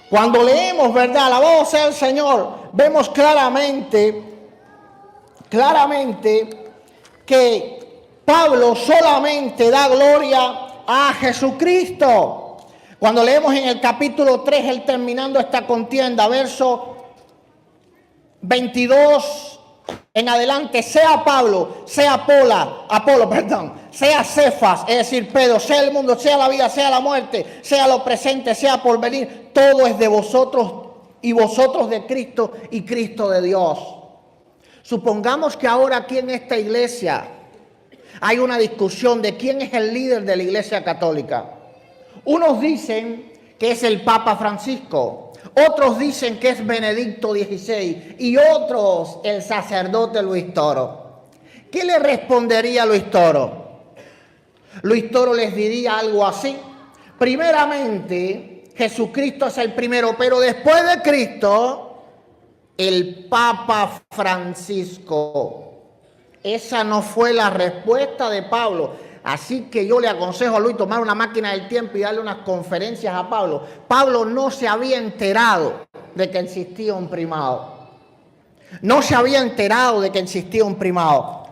Cuando leemos, ¿verdad? Alabado sea el Señor, vemos claramente que Pablo solamente da gloria a Jesucristo. Cuando leemos en el capítulo 3, él terminando esta contienda, verso 22 en adelante, sea Pablo, sea Apolo, sea Cefas, es decir, Pedro, sea el mundo, sea la vida, sea la muerte, sea lo presente, sea por venir, todo es de vosotros y vosotros de Cristo y Cristo de Dios. Supongamos que ahora aquí en esta iglesia hay una discusión de quién es el líder de la iglesia católica. Unos dicen que es el Papa Francisco, otros dicen que es Benedicto XVI y otros el sacerdote Luis Toro. ¿Qué le respondería Luis Toro? Luis Toro les diría algo así. Primeramente, Jesucristo es el primero, pero después de Cristo, el Papa Francisco. Esa no fue la respuesta de Pablo. Así que yo le aconsejo a Luis tomar una máquina del tiempo y darle unas conferencias a Pablo. Pablo no se había enterado de que existía un primado. No se había enterado de que existía un primado.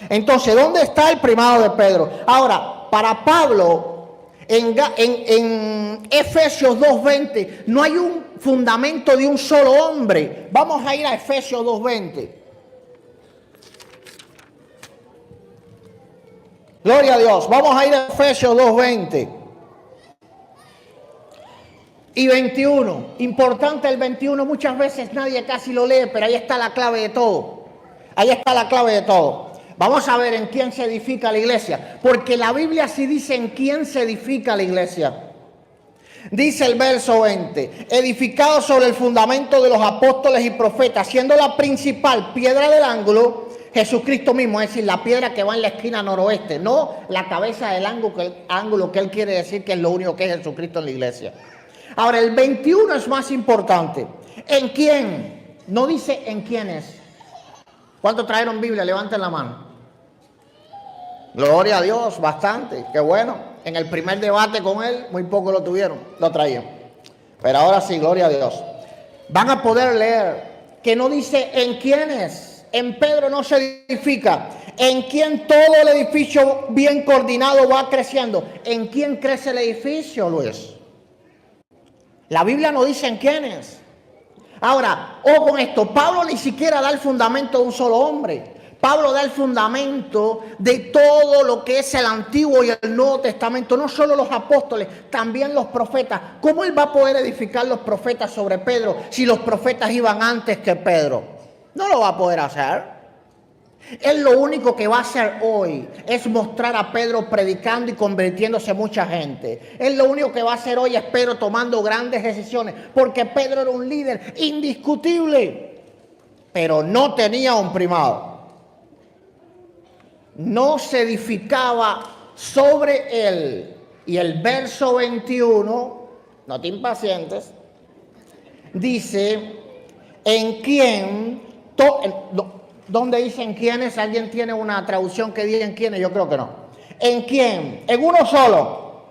Entonces, ¿dónde está el primado de Pedro? Ahora, para Pablo, en Efesios 2:20, no hay un fundamento de un solo hombre. Vamos a ir a Efesios 2:20. Gloria a Dios. Vamos a ir a Efesios 2:20 y 21. Importante el 21. Muchas veces nadie casi lo lee, pero ahí está la clave de todo. Ahí está la clave de todo. Vamos a ver en quién se edifica la iglesia. Porque la Biblia sí dice en quién se edifica la iglesia. Dice el verso 20. Edificado sobre el fundamento de los apóstoles y profetas, siendo la principal piedra del ángulo Jesucristo mismo, es decir, la piedra que va en la esquina noroeste, no la cabeza del ángulo que él quiere decir que es lo único que es Jesucristo en la iglesia. Ahora, el 21 es más importante. ¿En quién? No dice en quiénes. ¿Cuántos trajeron Biblia? Levanten la mano. Gloria a Dios, bastante, qué bueno. En el primer debate con él, muy poco lo traían. Pero ahora sí, gloria a Dios. Van a poder leer que no dice en quiénes. En Pedro no se edifica. En quien todo el edificio bien coordinado va creciendo. ¿En quién crece el edificio, Luis? La Biblia no dice en quiénes. Ahora, ojo con esto. Pablo ni siquiera da el fundamento de un solo hombre. Pablo da el fundamento de todo lo que es el Antiguo y el Nuevo Testamento. No solo los apóstoles, también los profetas. ¿Cómo él va a poder edificar los profetas sobre Pedro si los profetas iban antes que Pedro? No lo va a poder hacer. Él lo único que va a hacer hoy es mostrar a Pedro predicando y convirtiéndose mucha gente. Él lo único que va a hacer hoy es Pedro tomando grandes decisiones, porque Pedro era un líder indiscutible, pero no tenía un primado. No se edificaba sobre él. Y el verso 21, no te impacientes, dice, en quien... ¿Dónde dicen quiénes? ¿Alguien tiene una traducción que diga en quiénes? Yo creo que no. ¿En quién? En uno solo.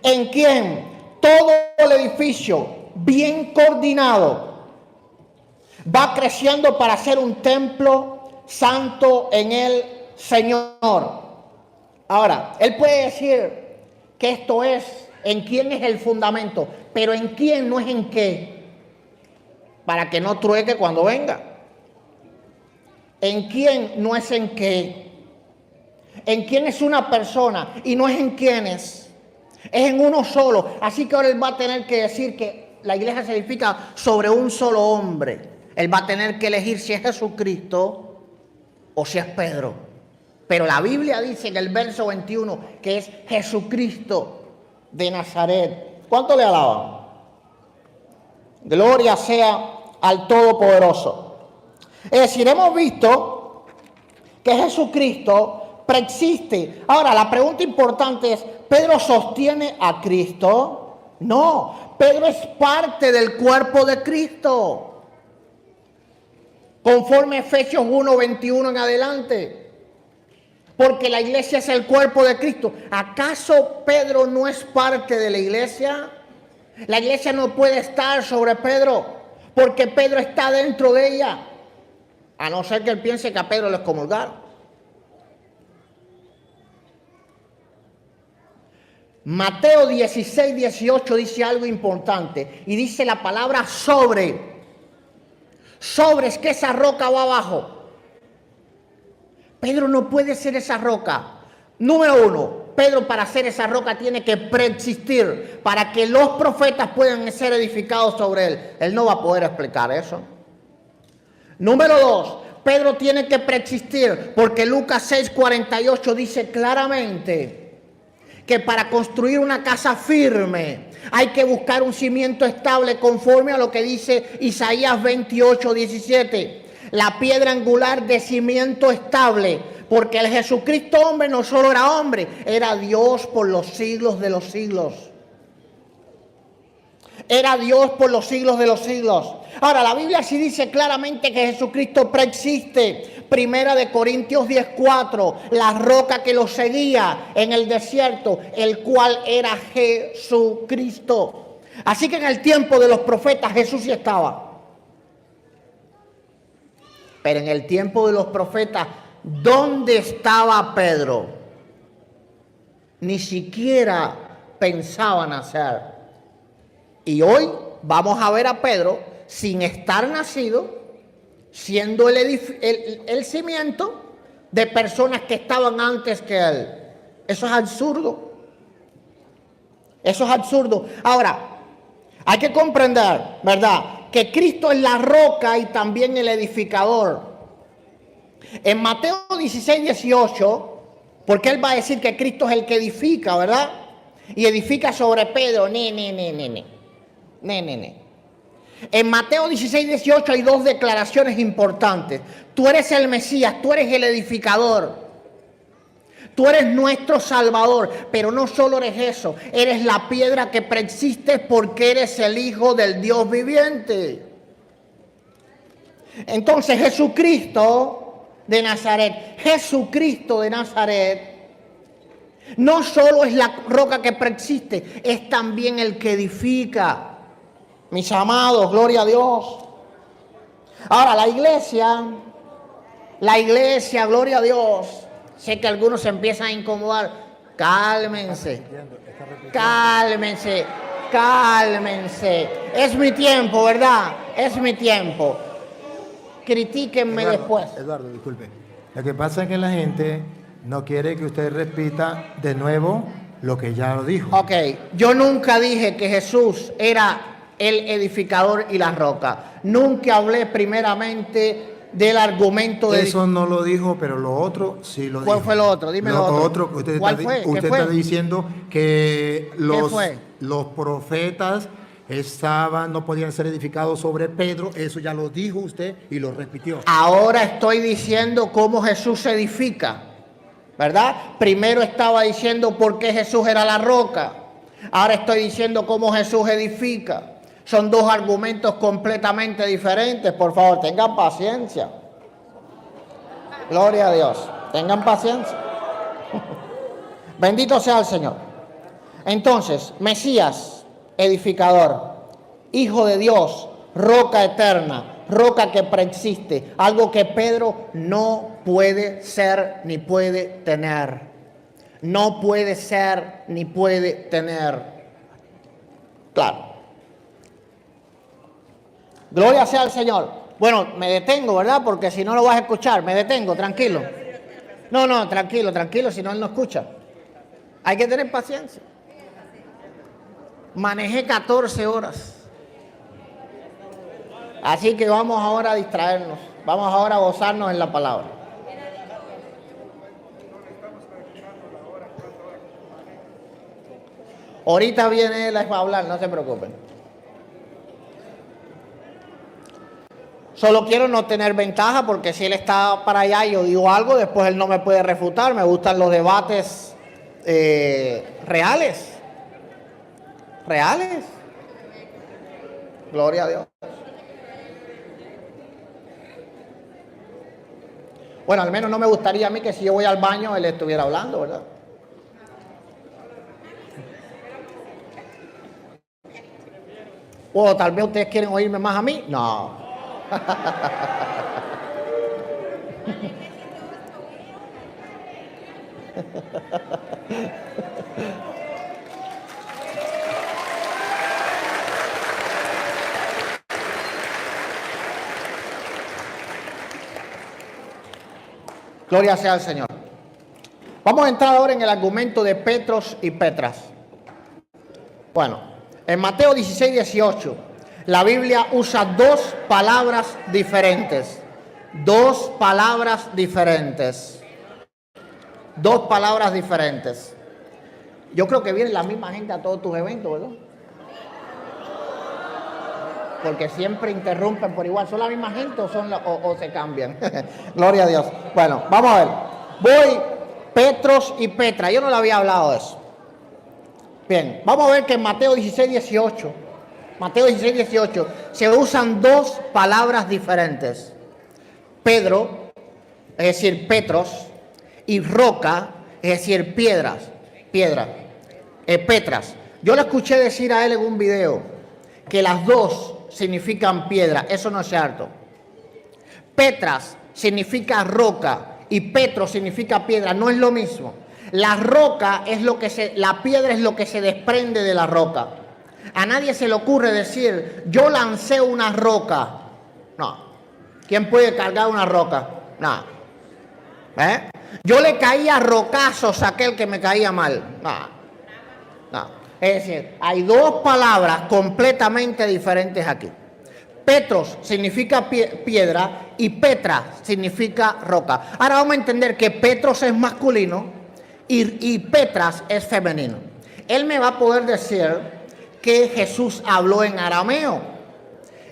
En quien todo el edificio bien coordinado va creciendo para ser un templo santo en el Señor. Ahora, él puede decir que esto es en quién es el fundamento, pero en quién no es en qué. Para que no trueque cuando venga. En quién no es en qué. En quién es una persona y no es en quiénes. Es en uno solo. Así que ahora él va a tener que decir que la iglesia se edifica sobre un solo hombre. Él va a tener que elegir si es Jesucristo o si es Pedro. Pero la Biblia dice en el verso 21 que es Jesucristo de Nazaret. ¿Cuánto le alaban? Gloria sea al Todopoderoso. Es decir, hemos visto que Jesucristo preexiste. Ahora, la pregunta importante es, ¿Pedro sostiene a Cristo? No, Pedro es parte del cuerpo de Cristo. Conforme Efesios 1:21 en adelante. Porque la iglesia es el cuerpo de Cristo. ¿Acaso Pedro no es parte de la iglesia? La iglesia no puede estar sobre Pedro, porque Pedro está dentro de ella. A no ser que él piense que a Pedro lo excomulgaron. Mateo 16:18 dice algo importante. Y dice la palabra sobre. Sobre es que esa roca va abajo. Pedro no puede ser esa roca. Número uno. Pedro, para ser esa roca, tiene que preexistir para que los profetas puedan ser edificados sobre él. Él no va a poder explicar eso. Número dos, Pedro tiene que preexistir porque Lucas 6:48 dice claramente que para construir una casa firme hay que buscar un cimiento estable conforme a lo que dice Isaías 28:17. La piedra angular de cimiento estable. Porque el Jesucristo hombre no solo era hombre, era Dios por los siglos de los siglos. Era Dios por los siglos de los siglos. Ahora, la Biblia sí dice claramente que Jesucristo preexiste. Primera de Corintios 10:4, la roca que lo seguía en el desierto, el cual era Jesucristo. Así que en el tiempo de los profetas Jesús sí estaba. Pero en el tiempo de los profetas, ¿dónde estaba Pedro? Ni siquiera pensaban hacer. Y hoy vamos a ver a Pedro sin estar nacido, siendo el cimiento de personas que estaban antes que él. Eso es absurdo. Eso es absurdo. Ahora, hay que comprender, ¿verdad?, que Cristo es la roca y también el edificador. En Mateo 16:18, porque él va a decir que Cristo es el que edifica, ¿verdad? Y edifica sobre Pedro. En Mateo 16:18 hay dos declaraciones importantes. Tú eres el Mesías, tú eres el edificador. Tú eres nuestro Salvador, pero no solo eres eso, eres la piedra que preexiste porque eres el Hijo del Dios viviente. Entonces Jesucristo de Nazaret, no solo es la roca que preexiste, es también el que edifica. Mis amados, gloria a Dios. Ahora, la iglesia, gloria a Dios. Sé que algunos se empiezan a incomodar. Cálmense. Es mi tiempo, ¿verdad? Es mi tiempo. Critíquenme después. Eduardo, disculpe. Lo que pasa es que la gente no quiere que usted repita de nuevo lo que ya lo dijo. Ok, yo nunca dije que Jesús era el edificador y la roca. Nunca hablé primeramente del argumento de... Eso no lo dijo, pero lo otro sí lo dijo. ¿Cuál fue lo otro? Dime lo otro. Que usted ¿Cuál está, fue? ¿Qué usted fue? está diciendo que fue? los profetas no podían ser edificados sobre Pedro. Eso ya lo dijo usted y lo repitió. Ahora estoy diciendo cómo Jesús se edifica, ¿verdad? Primero estaba diciendo por qué Jesús era la roca. Ahora estoy diciendo cómo Jesús edifica. Son dos argumentos completamente diferentes. Por favor, tengan paciencia. Gloria a Dios. Tengan paciencia. Bendito sea el Señor. Entonces, Mesías, edificador, Hijo de Dios, roca eterna, roca que preexiste, algo que Pedro no puede ser ni puede tener. No puede ser ni puede tener. Claro. Gloria sea al Señor. Bueno, me detengo, ¿verdad? Porque si no lo vas a escuchar. Me detengo, tranquilo. No, tranquilo, si no él no escucha. Hay que tener paciencia. Manejé 14 horas. Así que vamos ahora a distraernos. Vamos ahora a gozarnos en la palabra. Ahorita viene él a hablar, no se preocupen. Solo quiero no tener ventaja porque si él está para allá y yo digo algo, después él no me puede refutar. Me gustan los debates reales. Reales. Gloria a Dios. Bueno, al menos no me gustaría a mí que si yo voy al baño él estuviera hablando, ¿verdad? O tal vez ustedes quieren oírme más a mí. No. Gloria sea al Señor. Vamos a entrar ahora en el argumento de Petros y Petras. Bueno, en Mateo 16, 18, la Biblia usa dos palabras diferentes. Dos palabras diferentes. Dos palabras diferentes. Yo creo que viene la misma gente a todos tus eventos, ¿verdad? Porque siempre interrumpen por igual. ¿Son la misma gente o se cambian? Gloria a Dios. Bueno, vamos a ver. Voy, Petros y Petra. Yo no le había hablado de eso. Bien, vamos a ver que en Mateo 16, 18, se usan dos palabras diferentes. Pedro, es decir, Petros, y roca, es decir, Petras. Yo le escuché decir a él en un video que las dos significan piedra. Eso no es cierto. Petras significa roca y Petro significa piedra. No es lo mismo. La roca es la piedra es lo que se desprende de la roca. A nadie se le ocurre decir, yo lancé una roca. No. ¿Quién puede cargar una roca? No. Yo le caía rocazos a aquel que me caía mal. No. Es decir, hay dos palabras completamente diferentes aquí. Petros significa piedra y Petra significa roca. Ahora vamos a entender que Petros es masculino y Petras es femenino. Él me va a poder decir que Jesús habló en arameo.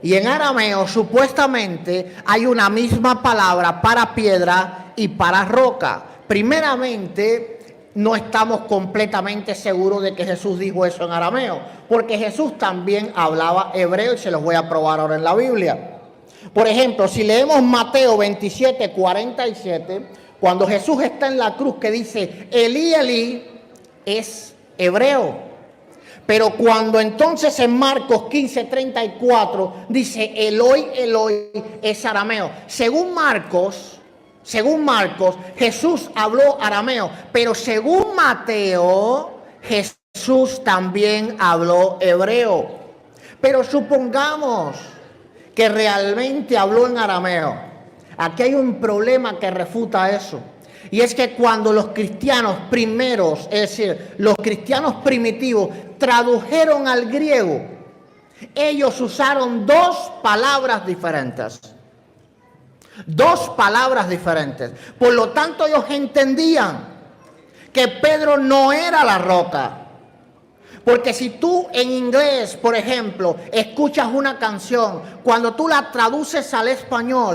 Y en arameo supuestamente hay una misma palabra para piedra y para roca. Primeramente, no estamos completamente seguros de que Jesús dijo eso en arameo, porque Jesús también hablaba hebreo y se los voy a probar ahora en la Biblia. Por ejemplo, si leemos Mateo 27, 47, cuando Jesús está en la cruz que dice Elí, Elí, es hebreo. Pero cuando entonces en Marcos 15, 34 dice Eloi, Eloi, es arameo. Según Marcos, Jesús habló arameo, pero según Mateo, Jesús también habló hebreo. Pero supongamos que realmente habló en arameo. Aquí hay un problema que refuta eso. Y es que cuando los cristianos primeros, es decir, los cristianos primitivos, tradujeron al griego, ellos usaron dos palabras diferentes. Dos palabras diferentes. Por lo tanto, ellos entendían que Pedro no era la roca. Porque si tú en inglés, por ejemplo, escuchas una canción, cuando tú la traduces al español,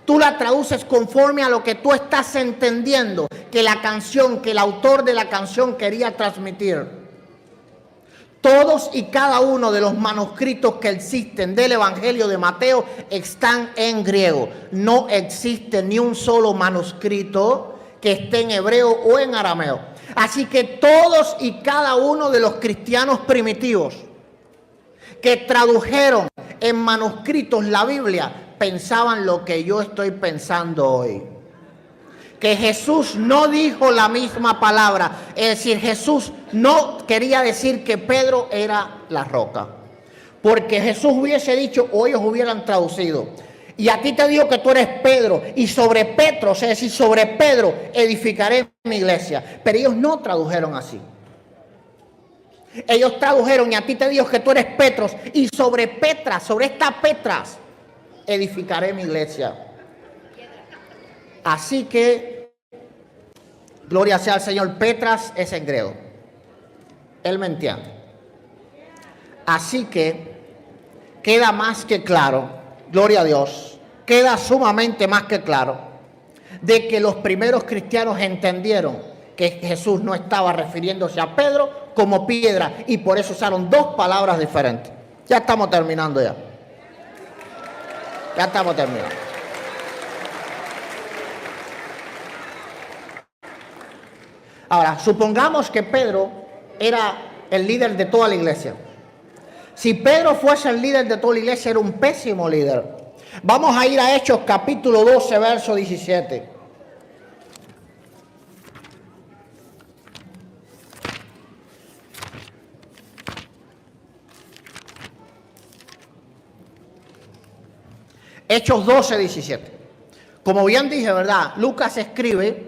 tú la traduces conforme a lo que tú estás entendiendo que la canción, que el autor de la canción quería transmitir. Todos y cada uno de los manuscritos que existen del Evangelio de Mateo están en griego. No existe ni un solo manuscrito que esté en hebreo o en arameo. Así que todos y cada uno de los cristianos primitivos que tradujeron en manuscritos la Biblia pensaban lo que yo estoy pensando hoy. Que Jesús no dijo la misma palabra. Es decir, Jesús no quería decir que Pedro era la roca. Porque Jesús hubiese dicho o ellos hubieran traducido: y a ti te digo que tú eres Pedro, y sobre Petros, es decir, sobre Pedro edificaré mi iglesia. Pero ellos no tradujeron así. Ellos tradujeron: y a ti te digo que tú eres Petros, y sobre Petras, sobre esta Petras, edificaré mi iglesia. Así que, gloria sea al Señor, Petras es en griego. Él me entiende. Así que queda más que claro, gloria a Dios, queda sumamente más que claro de que los primeros cristianos entendieron que Jesús no estaba refiriéndose a Pedro como piedra, y por eso usaron dos palabras diferentes. Ya estamos terminando ya. Ya estamos terminando. Ahora, supongamos que Pedro era el líder de toda la iglesia. Si Pedro fuese el líder de toda la iglesia, era un pésimo líder. Vamos a ir a Hechos capítulo 12, verso 17. Hechos 12, 17. Como bien dije, ¿verdad? Lucas escribe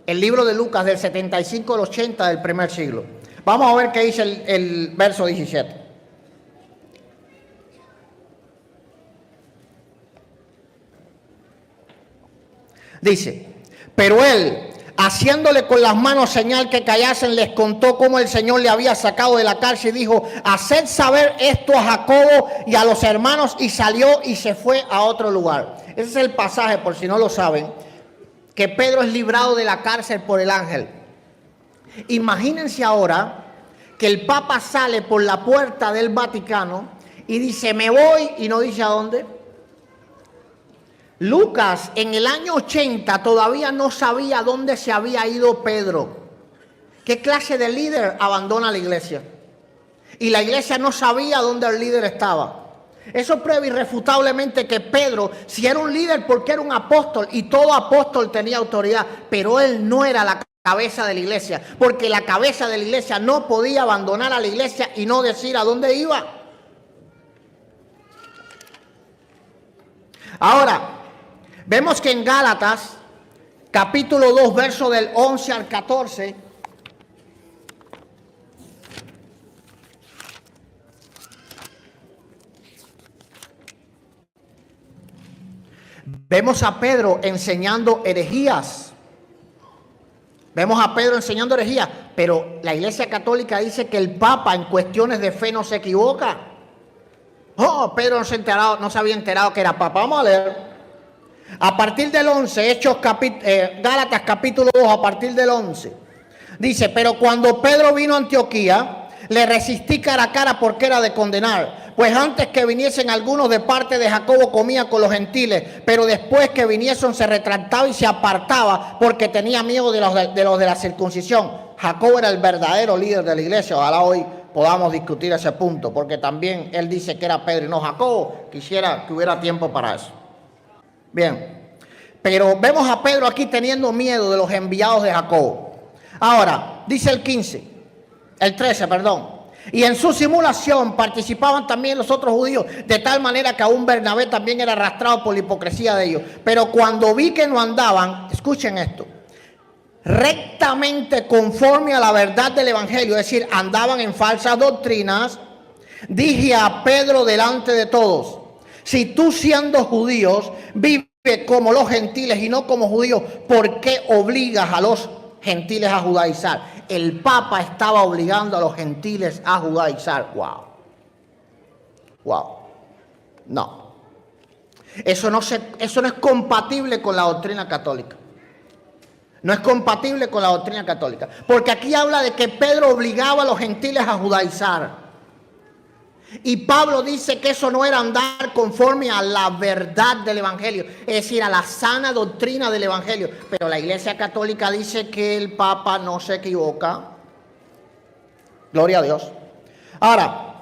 el libro de Lucas del 75 al 80 del primer siglo. Vamos a ver qué dice el verso 17. Dice: pero él, haciéndole con las manos señal que callasen, les contó cómo el Señor le había sacado de la cárcel y dijo: haced saber esto a Jacobo y a los hermanos. Y salió y se fue a otro lugar. Ese es el pasaje, por si no lo saben, que Pedro es librado de la cárcel por el ángel. Imagínense ahora que el Papa sale por la puerta del Vaticano y dice: me voy, y no dice a dónde. Lucas en el año 80 todavía no sabía dónde se había ido Pedro. ¿Qué clase de líder abandona la iglesia? Y la iglesia no sabía dónde el líder estaba. Eso prueba irrefutablemente que Pedro, si era un líder, porque era un apóstol, y todo apóstol tenía autoridad, pero él no era la cabeza de la iglesia, porque la cabeza de la iglesia no podía abandonar a la iglesia y no decir a dónde iba. Ahora, vemos que en Gálatas, capítulo 2, verso del 11 al 14, vemos a Pedro enseñando herejías. Vemos a Pedro enseñando herejías, pero la Iglesia Católica dice que el Papa en cuestiones de fe no se equivoca. Oh, Pedro no se había enterado que era Papa. Vamos a leer. A partir del 11, Gálatas capítulo 2, a partir del 11. Dice: pero cuando Pedro vino a Antioquía, le resistí cara a cara porque era de condenar. Pues antes que viniesen algunos de parte de Jacobo comía con los gentiles, pero después que viniesen se retractaba y se apartaba porque tenía miedo de los de la circuncisión. Jacobo era el verdadero líder de la iglesia. Ojalá hoy podamos discutir ese punto, porque también él dice que era Pedro y no Jacobo. Quisiera que hubiera tiempo para eso. Bien, pero vemos a Pedro aquí teniendo miedo de los enviados de Jacobo. Ahora, dice el 13, perdón. Y en su simulación participaban también los otros judíos, de tal manera que aún Bernabé también era arrastrado por la hipocresía de ellos. Pero cuando vi que no andaban, escuchen esto, rectamente conforme a la verdad del evangelio, es decir, andaban en falsas doctrinas, dije a Pedro delante de todos: si tú, siendo judíos, vives como los gentiles y no como judíos, ¿por qué obligas a los gentiles a judaizar? El Papa estaba obligando a los gentiles a judaizar. Wow. Wow. No. Eso no es compatible con la doctrina católica. No es compatible con la doctrina católica. Porque aquí habla de que Pedro obligaba a los gentiles a judaizar. Y Pablo dice que eso no era andar conforme a la verdad del Evangelio, es decir, a la sana doctrina del Evangelio. Pero la Iglesia Católica dice que el Papa no se equivoca. Gloria a Dios. Ahora,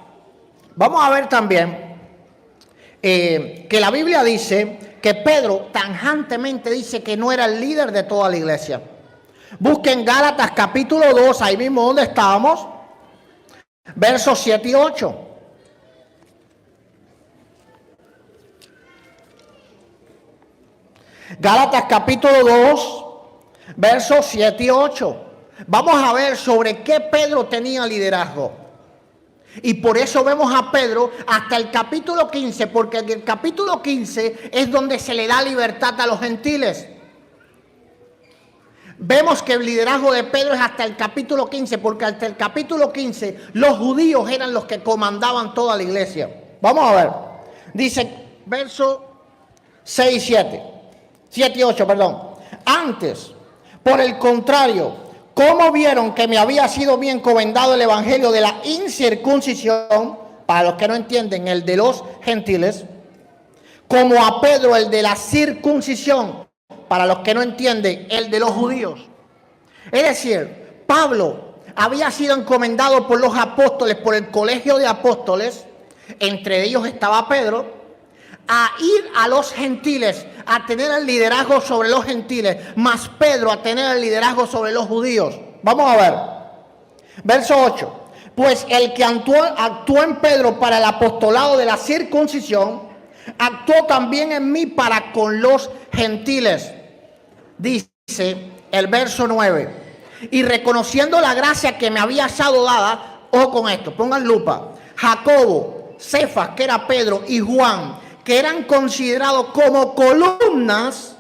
vamos a ver también que la Biblia dice que Pedro tajantemente dice que no era el líder de toda la iglesia. Busquen Gálatas capítulo 2, ahí mismo donde estábamos, versos 7 y 8. Gálatas capítulo 2, versos 7 y 8. Vamos a ver sobre qué Pedro tenía liderazgo. Y por eso vemos a Pedro hasta el capítulo 15, porque en el capítulo 15 es donde se le da libertad a los gentiles. Vemos que el liderazgo de Pedro es hasta el capítulo 15, porque hasta el capítulo 15 los judíos eran los que comandaban toda la iglesia. Vamos a ver. Dice verso 6 y 7. 7 y 8, perdón. Antes, por el contrario, ¿cómo vieron que me había sido bien encomendado el evangelio de la incircuncisión? Para los que no entienden, el de los gentiles. Como a Pedro, el de la circuncisión. Para los que no entienden, el de los judíos. Es decir, Pablo había sido encomendado por los apóstoles, por el colegio de apóstoles. Entre ellos estaba Pedro. A ir a los gentiles, a tener el liderazgo sobre los gentiles, más Pedro a tener el liderazgo sobre los judíos. Vamos a ver. Verso 8. Pues el que actuó en Pedro para el apostolado de la circuncisión, actuó también en mí para con los gentiles. Dice el verso 9. Y reconociendo la gracia que me había sido dada, ojo con esto, pongan lupa. Jacobo, Cefas, que era Pedro, y Juan, que eran considerados como columnas,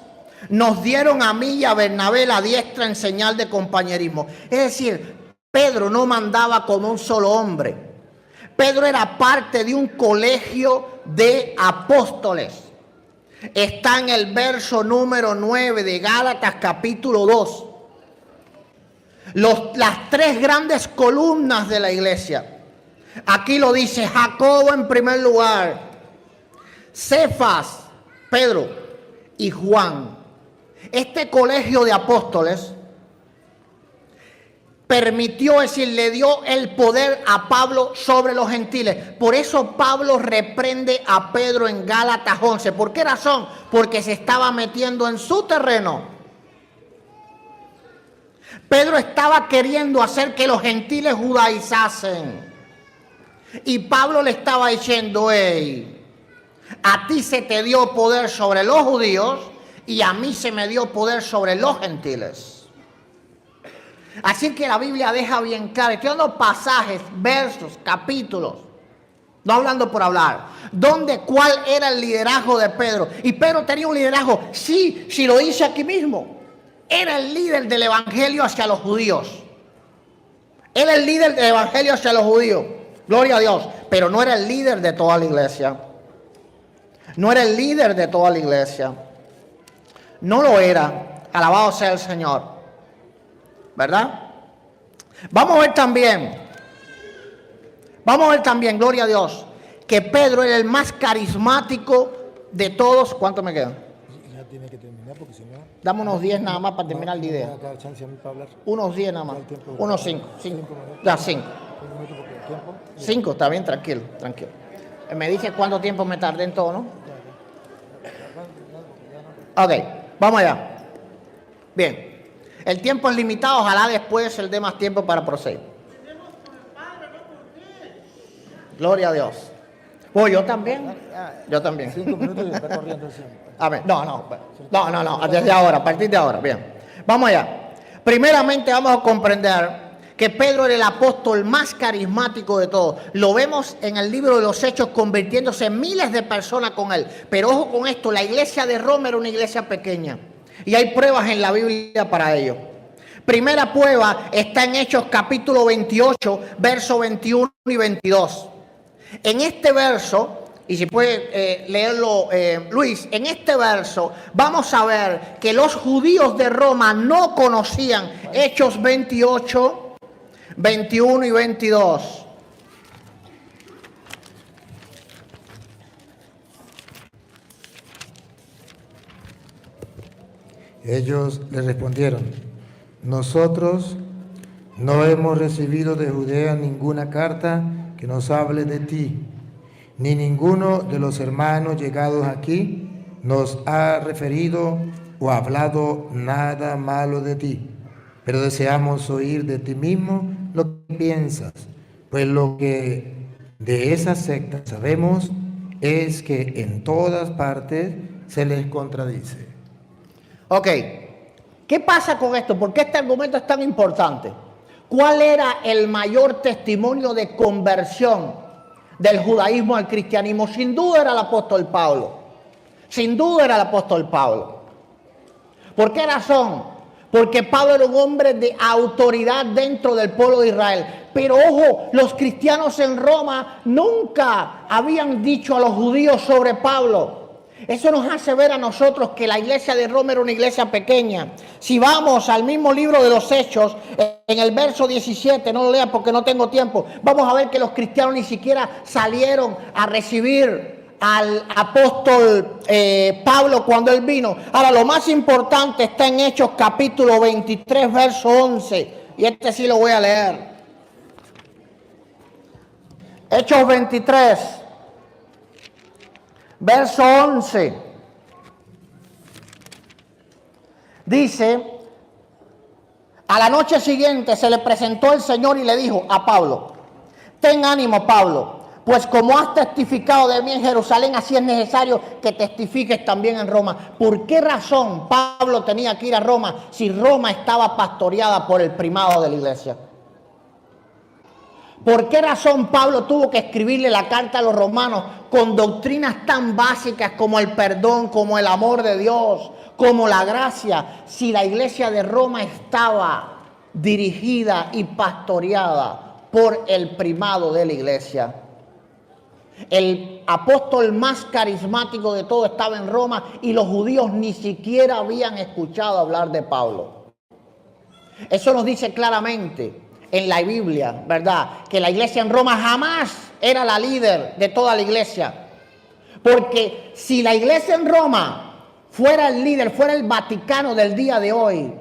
nos dieron a mí y a Bernabé la diestra en señal de compañerismo. Es decir, Pedro no mandaba como un solo hombre. Pedro era parte de un colegio de apóstoles. Está en el verso número 9 de Gálatas capítulo 2. Las tres grandes columnas de la iglesia. Aquí lo dice Jacobo en primer lugar, Cefas, Pedro y Juan. Este colegio de apóstoles permitió, es decir, le dio el poder a Pablo sobre los gentiles. Por eso Pablo reprende a Pedro en Gálatas 11. ¿Por qué razón? Porque se estaba metiendo en su terreno. Pedro estaba queriendo hacer que los gentiles judaizasen. Y Pablo le estaba diciendo, hey, a ti se te dio poder sobre los judíos y a mí se me dio poder sobre los gentiles. Así que la Biblia deja bien claro, estoy dando pasajes, versos, capítulos, no hablando por hablar, cuál era el liderazgo de Pedro. Y Pedro tenía un liderazgo, sí, lo dice aquí mismo, era el líder del evangelio hacia los judíos. Era el líder del evangelio hacia los judíos, gloria a Dios, pero no era el líder de toda la iglesia. No era el líder de toda la iglesia. No lo era. Alabado sea el Señor. ¿Verdad? Vamos a ver también, gloria a Dios, que Pedro era el más carismático de todos. ¿Cuánto me quedan? Ya tiene que terminar porque si no... Dame unos 10 nada más para terminar la idea. Unos 10 nada más. Unos 5. Ya, 5. 5, está bien, tranquilo. Me dice cuánto tiempo me tardé en todo, ¿no? Ok, vamos allá. Bien, el tiempo es limitado, ojalá después él dé más tiempo para proceder. Gloria a Dios. Pues yo también. 5 minutos y está corriendo. A ver, no, desde ahora, a partir de ahora, bien. Vamos allá. Primeramente vamos a comprender que Pedro era el apóstol más carismático de todos. Lo vemos en el libro de los Hechos convirtiéndose en miles de personas con él. Pero ojo con esto, la iglesia de Roma era una iglesia pequeña. Y hay pruebas en la Biblia para ello. Primera prueba está en Hechos capítulo 28, versos 21 y 22. En este verso, y si puede leerlo Luis, en este verso vamos a ver que los judíos de Roma no conocían Hechos 28, 21 y 22. Ellos le respondieron: nosotros no hemos recibido de Judea ninguna carta que nos hable de ti, ni ninguno de los hermanos llegados aquí nos ha referido o hablado nada malo de ti, pero deseamos oír de ti mismo lo que piensas, pues lo que de esa secta sabemos es que en todas partes se les contradice. Ok, ¿qué pasa con esto? ¿Por qué este argumento es tan importante? ¿Cuál era el mayor testimonio de conversión del judaísmo al cristianismo? Sin duda era el apóstol Pablo. Sin duda era el apóstol Pablo. ¿Por qué razón? Porque Pablo era un hombre de autoridad dentro del pueblo de Israel. Pero ojo, los cristianos en Roma nunca habían dicho a los judíos sobre Pablo. Eso nos hace ver a nosotros que la iglesia de Roma era una iglesia pequeña. Si vamos al mismo libro de los Hechos, en el verso 17, no lo lea porque no tengo tiempo, vamos a ver que los cristianos ni siquiera salieron a recibir al apóstol Pablo cuando él vino. Ahora, lo más importante está en Hechos capítulo 23, verso 11, y este sí lo voy a leer. Hechos 23. Verso 11, dice, a la noche siguiente se le presentó el Señor y le dijo a Pablo: ten ánimo, Pablo, pues como has testificado de mí en Jerusalén, así es necesario que testifiques también en Roma. ¿Por qué razón Pablo tenía que ir a Roma si Roma estaba pastoreada por el primado de la iglesia? ¿Por qué razón Pablo tuvo que escribirle la carta a los romanos con doctrinas tan básicas como el perdón, como el amor de Dios, como la gracia, si la iglesia de Roma estaba dirigida y pastoreada por el primado de la iglesia? El apóstol más carismático de todo estaba en Roma y los judíos ni siquiera habían escuchado hablar de Pablo. Eso nos dice claramente en la Biblia, ¿verdad? Que la iglesia en Roma jamás era la líder de toda la iglesia. Porque si la iglesia en Roma fuera el líder, fuera el Vaticano del día de hoy,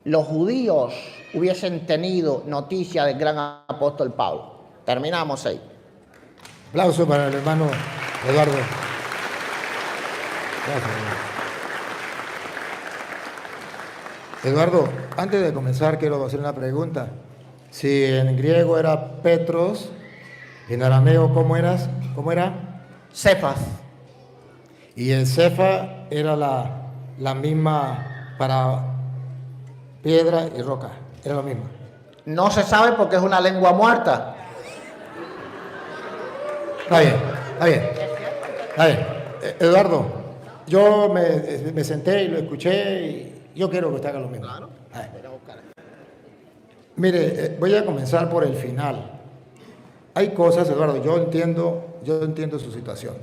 los judíos hubiesen tenido noticia del gran apóstol Pablo. Terminamos ahí. Aplauso para el hermano Eduardo. Gracias, hermano. Eduardo, antes de comenzar quiero hacer una pregunta. Si en griego era Petros, en arameo ¿cómo era? Cefas. Y el cefa era la misma para piedra y roca, era lo mismo. No se sabe porque es una lengua muerta. Está bien. Eduardo, yo me senté y lo escuché y yo quiero que usted haga lo mismo. Claro. Mire, voy a comenzar por el final. Hay cosas, Eduardo, yo entiendo su situación.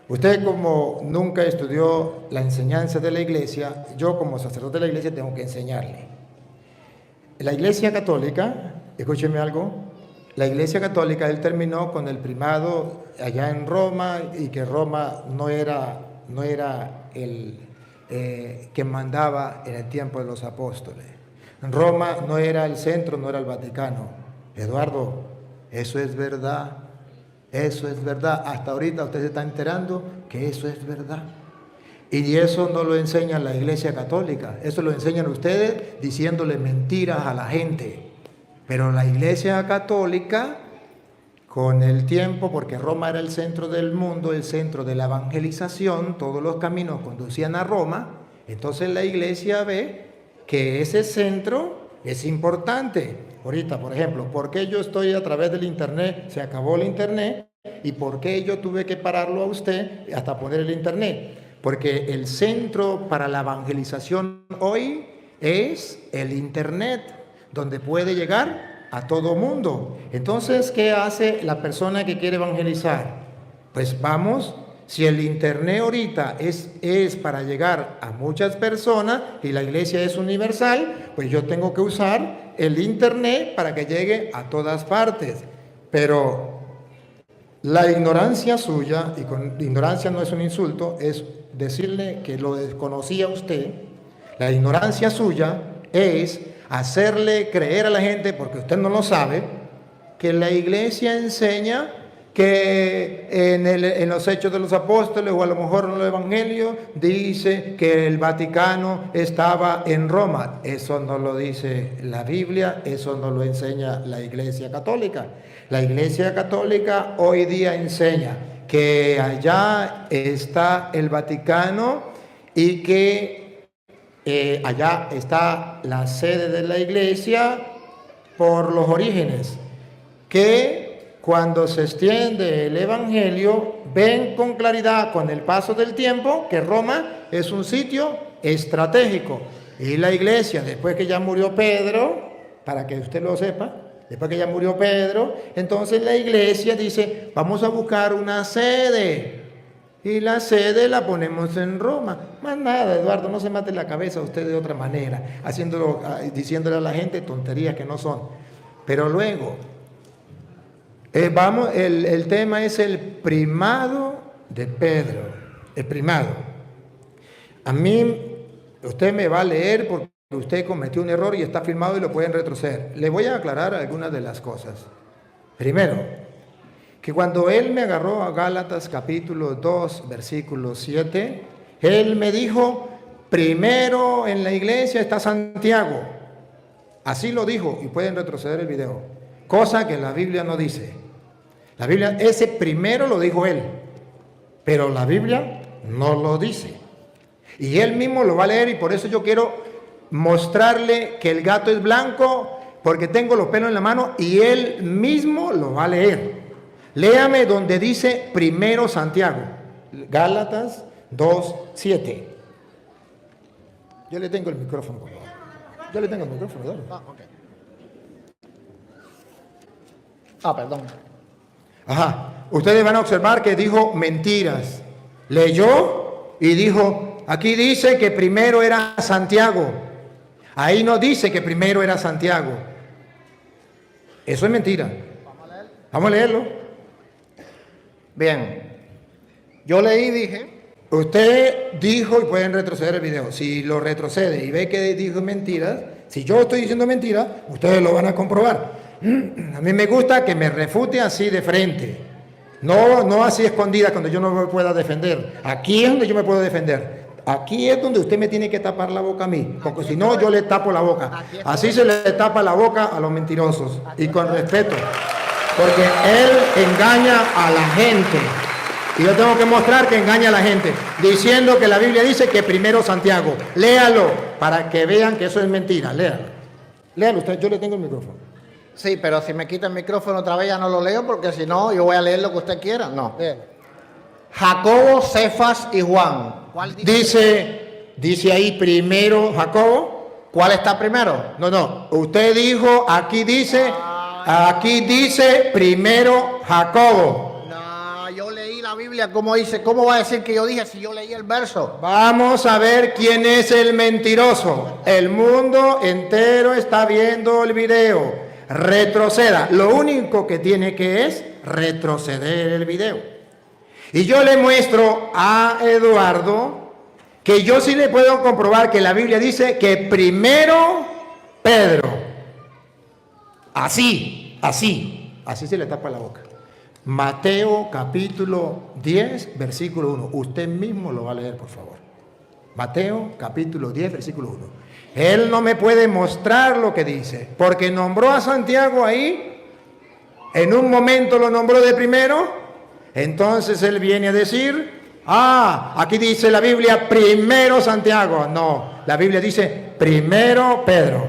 Usted como nunca estudió la enseñanza de la iglesia, yo como sacerdote de la iglesia tengo que enseñarle. La iglesia católica, escúcheme algo, la iglesia católica, él terminó con el primado allá en Roma y que Roma no era el que mandaba en el tiempo de los apóstoles. Roma no era el centro, no era el Vaticano. Eduardo, eso es verdad. Eso es verdad. Hasta ahorita usted se está enterando que eso es verdad. Y eso no lo enseña la iglesia católica. Eso lo enseñan ustedes diciéndole mentiras a la gente. Pero la iglesia católica, con el tiempo, porque Roma era el centro del mundo, el centro de la evangelización, todos los caminos conducían a Roma, entonces la iglesia ve que ese centro es importante. Ahorita, por ejemplo, ¿por qué yo estoy a través del internet? Se acabó el internet. ¿Y por qué yo tuve que pararlo a usted hasta poner el internet? Porque el centro para la evangelización hoy es el internet, donde puede llegar a todo mundo. Entonces, ¿qué hace la persona que quiere evangelizar? Pues vamos, si el internet ahorita es para llegar a muchas personas y la iglesia es universal, pues yo tengo que usar el internet para que llegue a todas partes. Pero la ignorancia suya, y con ignorancia no es un insulto, es decirle que lo desconocía usted. La ignorancia suya es hacerle creer a la gente, porque usted no lo sabe, que la iglesia enseña que en los Hechos de los Apóstoles, o a lo mejor en el Evangelio, dice que el Vaticano estaba en Roma. Eso no lo dice la Biblia, eso no lo enseña la Iglesia Católica. La Iglesia Católica hoy día enseña que allá está el Vaticano y que allá está la sede de la Iglesia por los orígenes, que cuando se extiende el Evangelio, ven con claridad, con el paso del tiempo, que Roma es un sitio estratégico. Y la iglesia, después que ya murió Pedro, para que usted lo sepa, después que ya murió Pedro, entonces la iglesia dice, vamos a buscar una sede. Y la sede la ponemos en Roma. Más nada, Eduardo, no se mate la cabeza usted de otra manera, diciéndole a la gente tonterías que no son. Pero luego, el tema es el primado de Pedro, el primado. A mí, usted me va a leer porque usted cometió un error y está filmado y lo pueden retroceder. Le voy a aclarar algunas de las cosas. Primero, que cuando él me agarró a Gálatas capítulo 2, versículo 7, él me dijo, primero en la iglesia está Santiago. Así lo dijo, y pueden retroceder el video. Cosa que la Biblia no dice. La Biblia, ese primero lo dijo él, pero la Biblia no lo dice. Y él mismo lo va a leer, y por eso yo quiero mostrarle que el gato es blanco, porque tengo los pelos en la mano, y él mismo lo va a leer. Léame donde dice primero Santiago, Gálatas 2:7. Yo le tengo el micrófono, por favor. Yo le tengo el micrófono, dale. Perdón. Ajá. Ustedes van a observar que dijo mentiras. Leyó y dijo, aquí dice que primero era Santiago. Ahí no dice que primero era Santiago. Eso es mentira. Vamos a leerlo. Bien. Yo leí y dije. Usted dijo, y pueden retroceder el video, si lo retrocede y ve que dijo mentiras, si yo estoy diciendo mentiras, ustedes lo van a comprobar. A mí me gusta que me refute así de frente, no así escondida cuando yo no me pueda defender. Aquí es donde yo me puedo defender. Aquí es donde usted me tiene que tapar la boca a mí, porque si no yo le tapo la boca. Así se le tapa la boca a los mentirosos, y con respeto, porque él engaña a la gente. Y yo tengo que mostrar que engaña a la gente, diciendo que la Biblia dice que primero Santiago. Léalo, para que vean que eso es mentira. Léalo. Léalo usted, yo le tengo el micrófono. Sí, pero si me quita el micrófono otra vez ya no lo leo, porque si no yo voy a leer lo que usted quiera. No. Léalo. Jacobo, Cefas y Juan. ¿Cuál Dice ahí primero Jacobo. ¿Cuál está primero? No. Usted dijo, aquí dice primero Jacobo. No, yo leí la Biblia como dice. ¿Cómo va a decir que yo dije si yo leí el verso? Vamos a ver quién es el mentiroso. El mundo entero está viendo el video. Retroceda. Lo único que tiene que es retroceder el video. Y yo le muestro a Eduardo que yo sí le puedo comprobar que la Biblia dice que primero Pedro. Así se le tapa la boca. Mateo capítulo 10, versículo 1. Usted mismo lo va a leer, por favor. Mateo capítulo 10, versículo 1. Él no me puede mostrar lo que dice, porque nombró a Santiago ahí, en un momento lo nombró de primero, entonces él viene a decir, aquí dice la Biblia primero Santiago. No, la Biblia dice primero Pedro.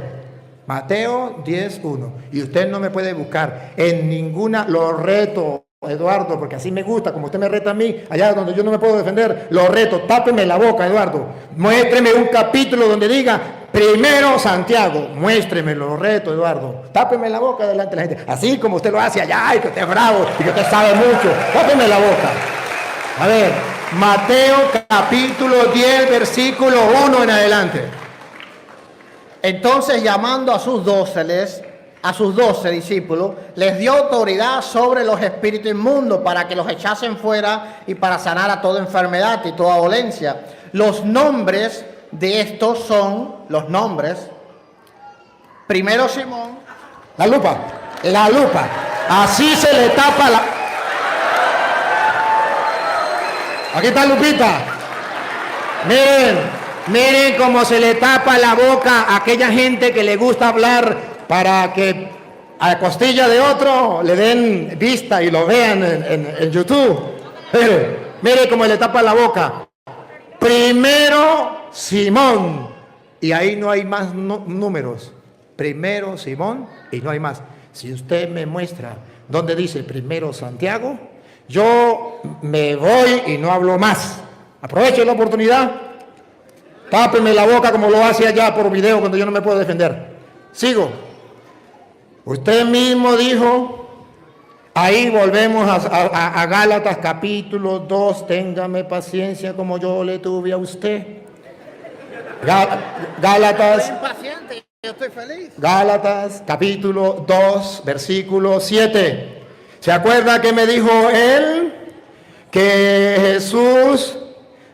Mateo 10:1. Y usted no me puede buscar en ninguna, lo reto, Eduardo, porque así me gusta, como usted me reta a mí, allá donde yo no me puedo defender, lo reto, tápeme la boca, Eduardo. Muéstreme un capítulo donde diga, primero Santiago, muéstremelo, lo reto, Eduardo. Tápeme la boca delante de la gente, así como usted lo hace allá, y que usted es bravo, y que usted sabe mucho, tápeme la boca. A ver, Mateo capítulo 10, versículo 1 en adelante. Entonces, llamando a sus 12 discípulos, les dio autoridad sobre los espíritus inmundos para que los echasen fuera y para sanar a toda enfermedad y toda dolencia. Los nombres de estos son los nombres. Primero Simón. La lupa. Así se le tapa la... Aquí está Lupita. Miren cómo se le tapa la boca a aquella gente que le gusta hablar para que a costilla de otro le den vista y lo vean en YouTube. Mire cómo le tapa la boca. Primero Simón. Y ahí no hay más números. Primero Simón y no hay más. Si usted me muestra donde dice primero Santiago, yo me voy y no hablo más. Aproveche la oportunidad. Tápeme la boca como lo hace allá por video cuando yo no me puedo defender. Sigo. Usted mismo dijo, ahí volvemos a Gálatas capítulo 2, téngame paciencia como yo le tuve a usted. Gálatas. Estoy impaciente, yo estoy feliz. Gálatas capítulo 2, versículo 7. ¿Se acuerda que me dijo él? Que Jesús,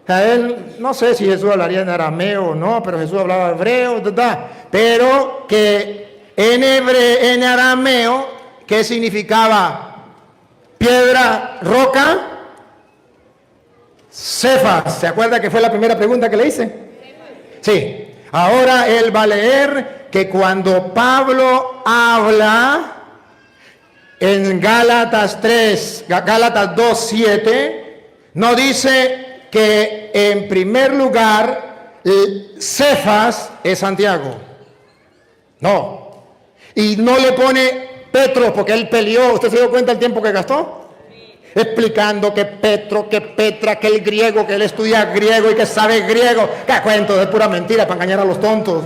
a él, no sé si Jesús hablaría en arameo o no, pero Jesús hablaba hebreo, pero que en arameo, ¿qué significaba? Piedra, roca, Cefas. ¿Se acuerda que fue la primera pregunta que le hice? Sí. Ahora él va a leer que cuando Pablo habla en Gálatas 2:7, no dice que en primer lugar Cefas es Santiago. No. Y no le pone Petro porque él peleó. ¿Usted se dio cuenta del tiempo que gastó? Explicando que Petro, que Petra, que el griego, que él estudia griego y que sabe griego. ¡Qué cuento! Es pura mentira para engañar a los tontos.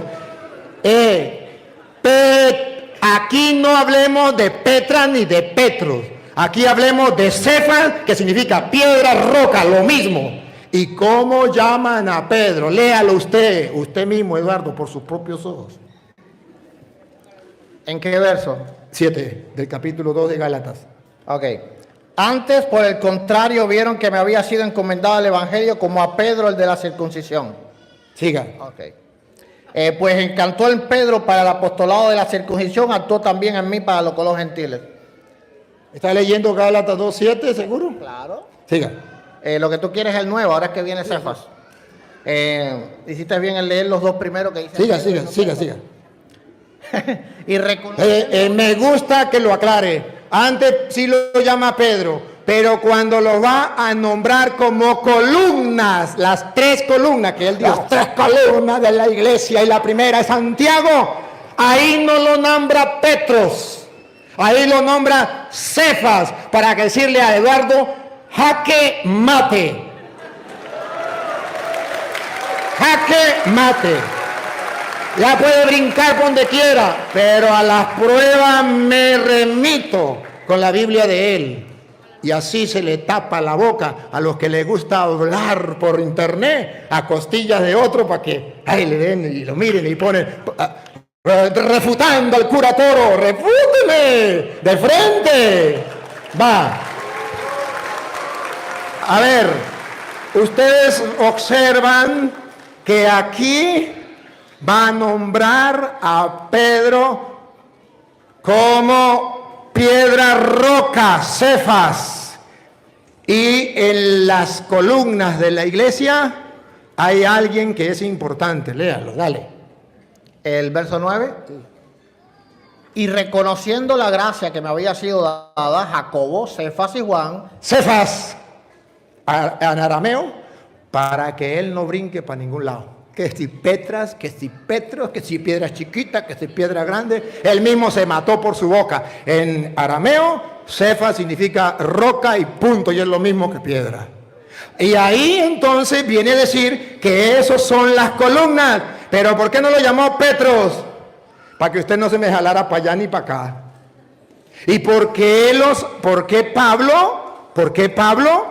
Aquí no hablemos de Petra ni de Petros. Aquí hablemos de Cefas, que significa piedra, roca, lo mismo. ¿Y cómo llaman a Pedro? Léalo usted mismo, Eduardo, por sus propios ojos. ¿En qué verso? 7 del capítulo 2 de Gálatas. Ok. Antes, por el contrario, vieron que me había sido encomendado el evangelio como a Pedro, el de la circuncisión. Siga. Ok. Pues encantó en Pedro para el apostolado de la circuncisión, actuó también en mí para los gentiles. ¿Está leyendo Gálatas 2:7, seguro? Claro. Siga. Lo que tú quieres es el nuevo, ahora es que viene Cefas. Hiciste bien en leer los dos primeros que dice. Siga. Y Me gusta que lo aclare. Antes sí lo llama Pedro, pero cuando lo va a nombrar como columnas, las 3 columnas que él dijo, las 3 columnas de la iglesia y la primera es Santiago, ahí no lo nombra Petros, ahí lo nombra Cefas, para que decirle a Eduardo, jaque mate. Jaque mate. Ya puede brincar por donde quiera, pero a las pruebas me remito con la Biblia de él. Y así se le tapa la boca a los que les gusta hablar por internet a costillas de otro para que le den y lo miren y ponen refutando al cura Toro. ¡Refúteme! ¡De frente! Va. A ver, ustedes observan que aquí va a nombrar a Pedro como piedra, roca, Cefas. Y en las columnas de la iglesia hay alguien que es importante. Léalo, dale. El verso 9. Sí. Y reconociendo la gracia que me había sido dada, Jacobo, Cefas y Juan. Cefas, en arameo, para que él no brinque para ningún lado. que si Petras, que si Petros, que si piedra chiquita, que si piedra grande. Él mismo se mató por su boca. En arameo, Cefa significa roca y punto, y es lo mismo que piedra. Y ahí entonces viene a decir que esos son las columnas. Pero ¿por qué no lo llamó Petros? Para que usted no se me jalara para allá ni para acá. ¿Y por qué Pablo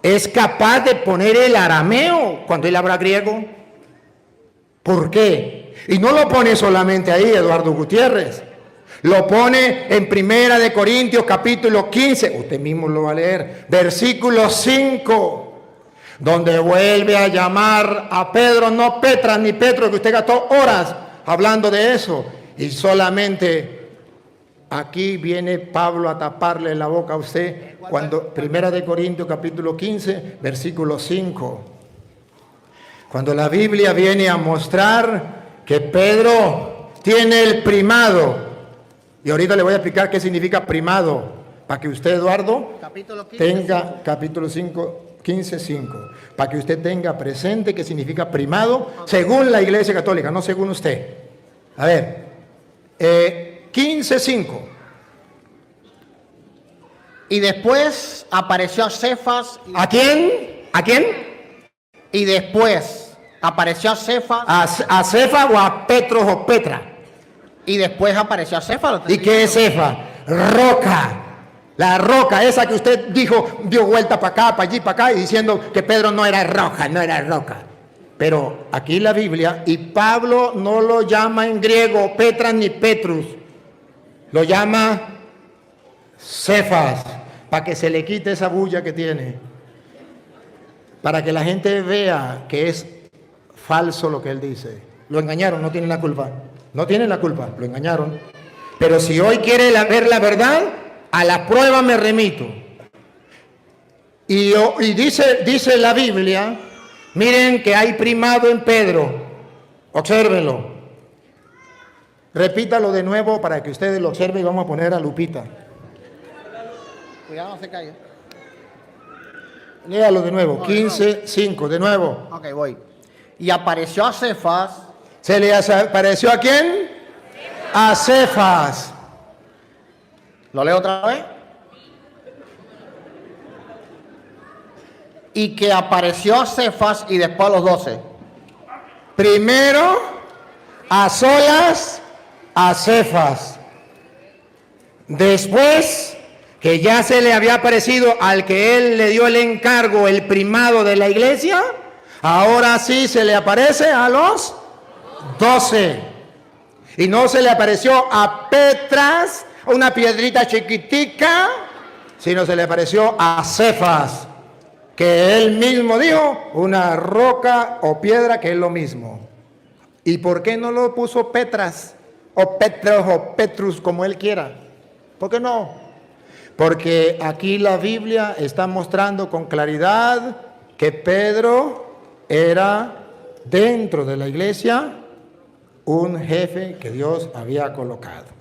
es capaz de poner el arameo cuando él habla griego? ¿Por qué? Y no lo pone solamente ahí, Eduardo Gutiérrez. Lo pone en 1 de Corintios capítulo 15. Usted mismo lo va a leer. Versículo 5. Donde vuelve a llamar a Pedro, no Petras ni Petro, que usted gastó horas hablando de eso. Y solamente aquí viene Pablo a taparle la boca a usted. Cuando 1 de Corintios capítulo 15, versículo 5. Cuando la Biblia viene a mostrar que Pedro tiene el primado. Y ahorita le voy a explicar qué significa primado. Para que usted, Eduardo, Capítulo 15, tenga capítulo 5. 15:5, para que usted tenga presente qué significa primado según la Iglesia Católica, no según usted. A ver, 15:5. Y después apareció a Cefas. ¿A quién? ¿A quién? Y después apareció a Cefas. ¿A Cefa o a Petros o Petra? Y después apareció a Cefas. ¿Y qué es Cefa? Roca. La roca, esa que usted dijo, dio vuelta para acá, para allí, para acá, y diciendo que Pedro no era roca, no era roca. Pero aquí la Biblia, y Pablo no lo llama en griego Petras ni Petrus, lo llama Cefas, para que se le quite esa bulla que tiene, para que la gente vea que es falso lo que él dice. Lo engañaron, no tienen la culpa, no tienen la culpa, lo engañaron. Pero si hoy quiere ver la verdad, a la prueba me remito. Y dice la Biblia, miren que hay primado en Pedro. Obsérvenlo. Repítalo de nuevo para que ustedes lo observen y vamos a poner a Lupita. Cuidado, no se caiga. Léalo de nuevo, 15:5, de nuevo. Ok, voy. Y apareció a Cefas. ¿Se le apareció a quién? A Cefas. ¿Lo leo otra vez? Y que apareció a Cefas y después a los 12. Primero, a solas, a Cefas. Después, que ya se le había aparecido al que él le dio el encargo, el primado de la iglesia, ahora sí se le aparece a los 12. Y no se le apareció a Petras, una piedrita chiquitica, sino se le apareció a Cefas, que él mismo dijo, una roca o piedra, que es lo mismo. ¿Y por qué no lo puso Petras, o Petros, o Petrus, como él quiera? ¿Por qué no? Porque aquí la Biblia está mostrando con claridad que Pedro era, dentro de la iglesia, un jefe que Dios había colocado.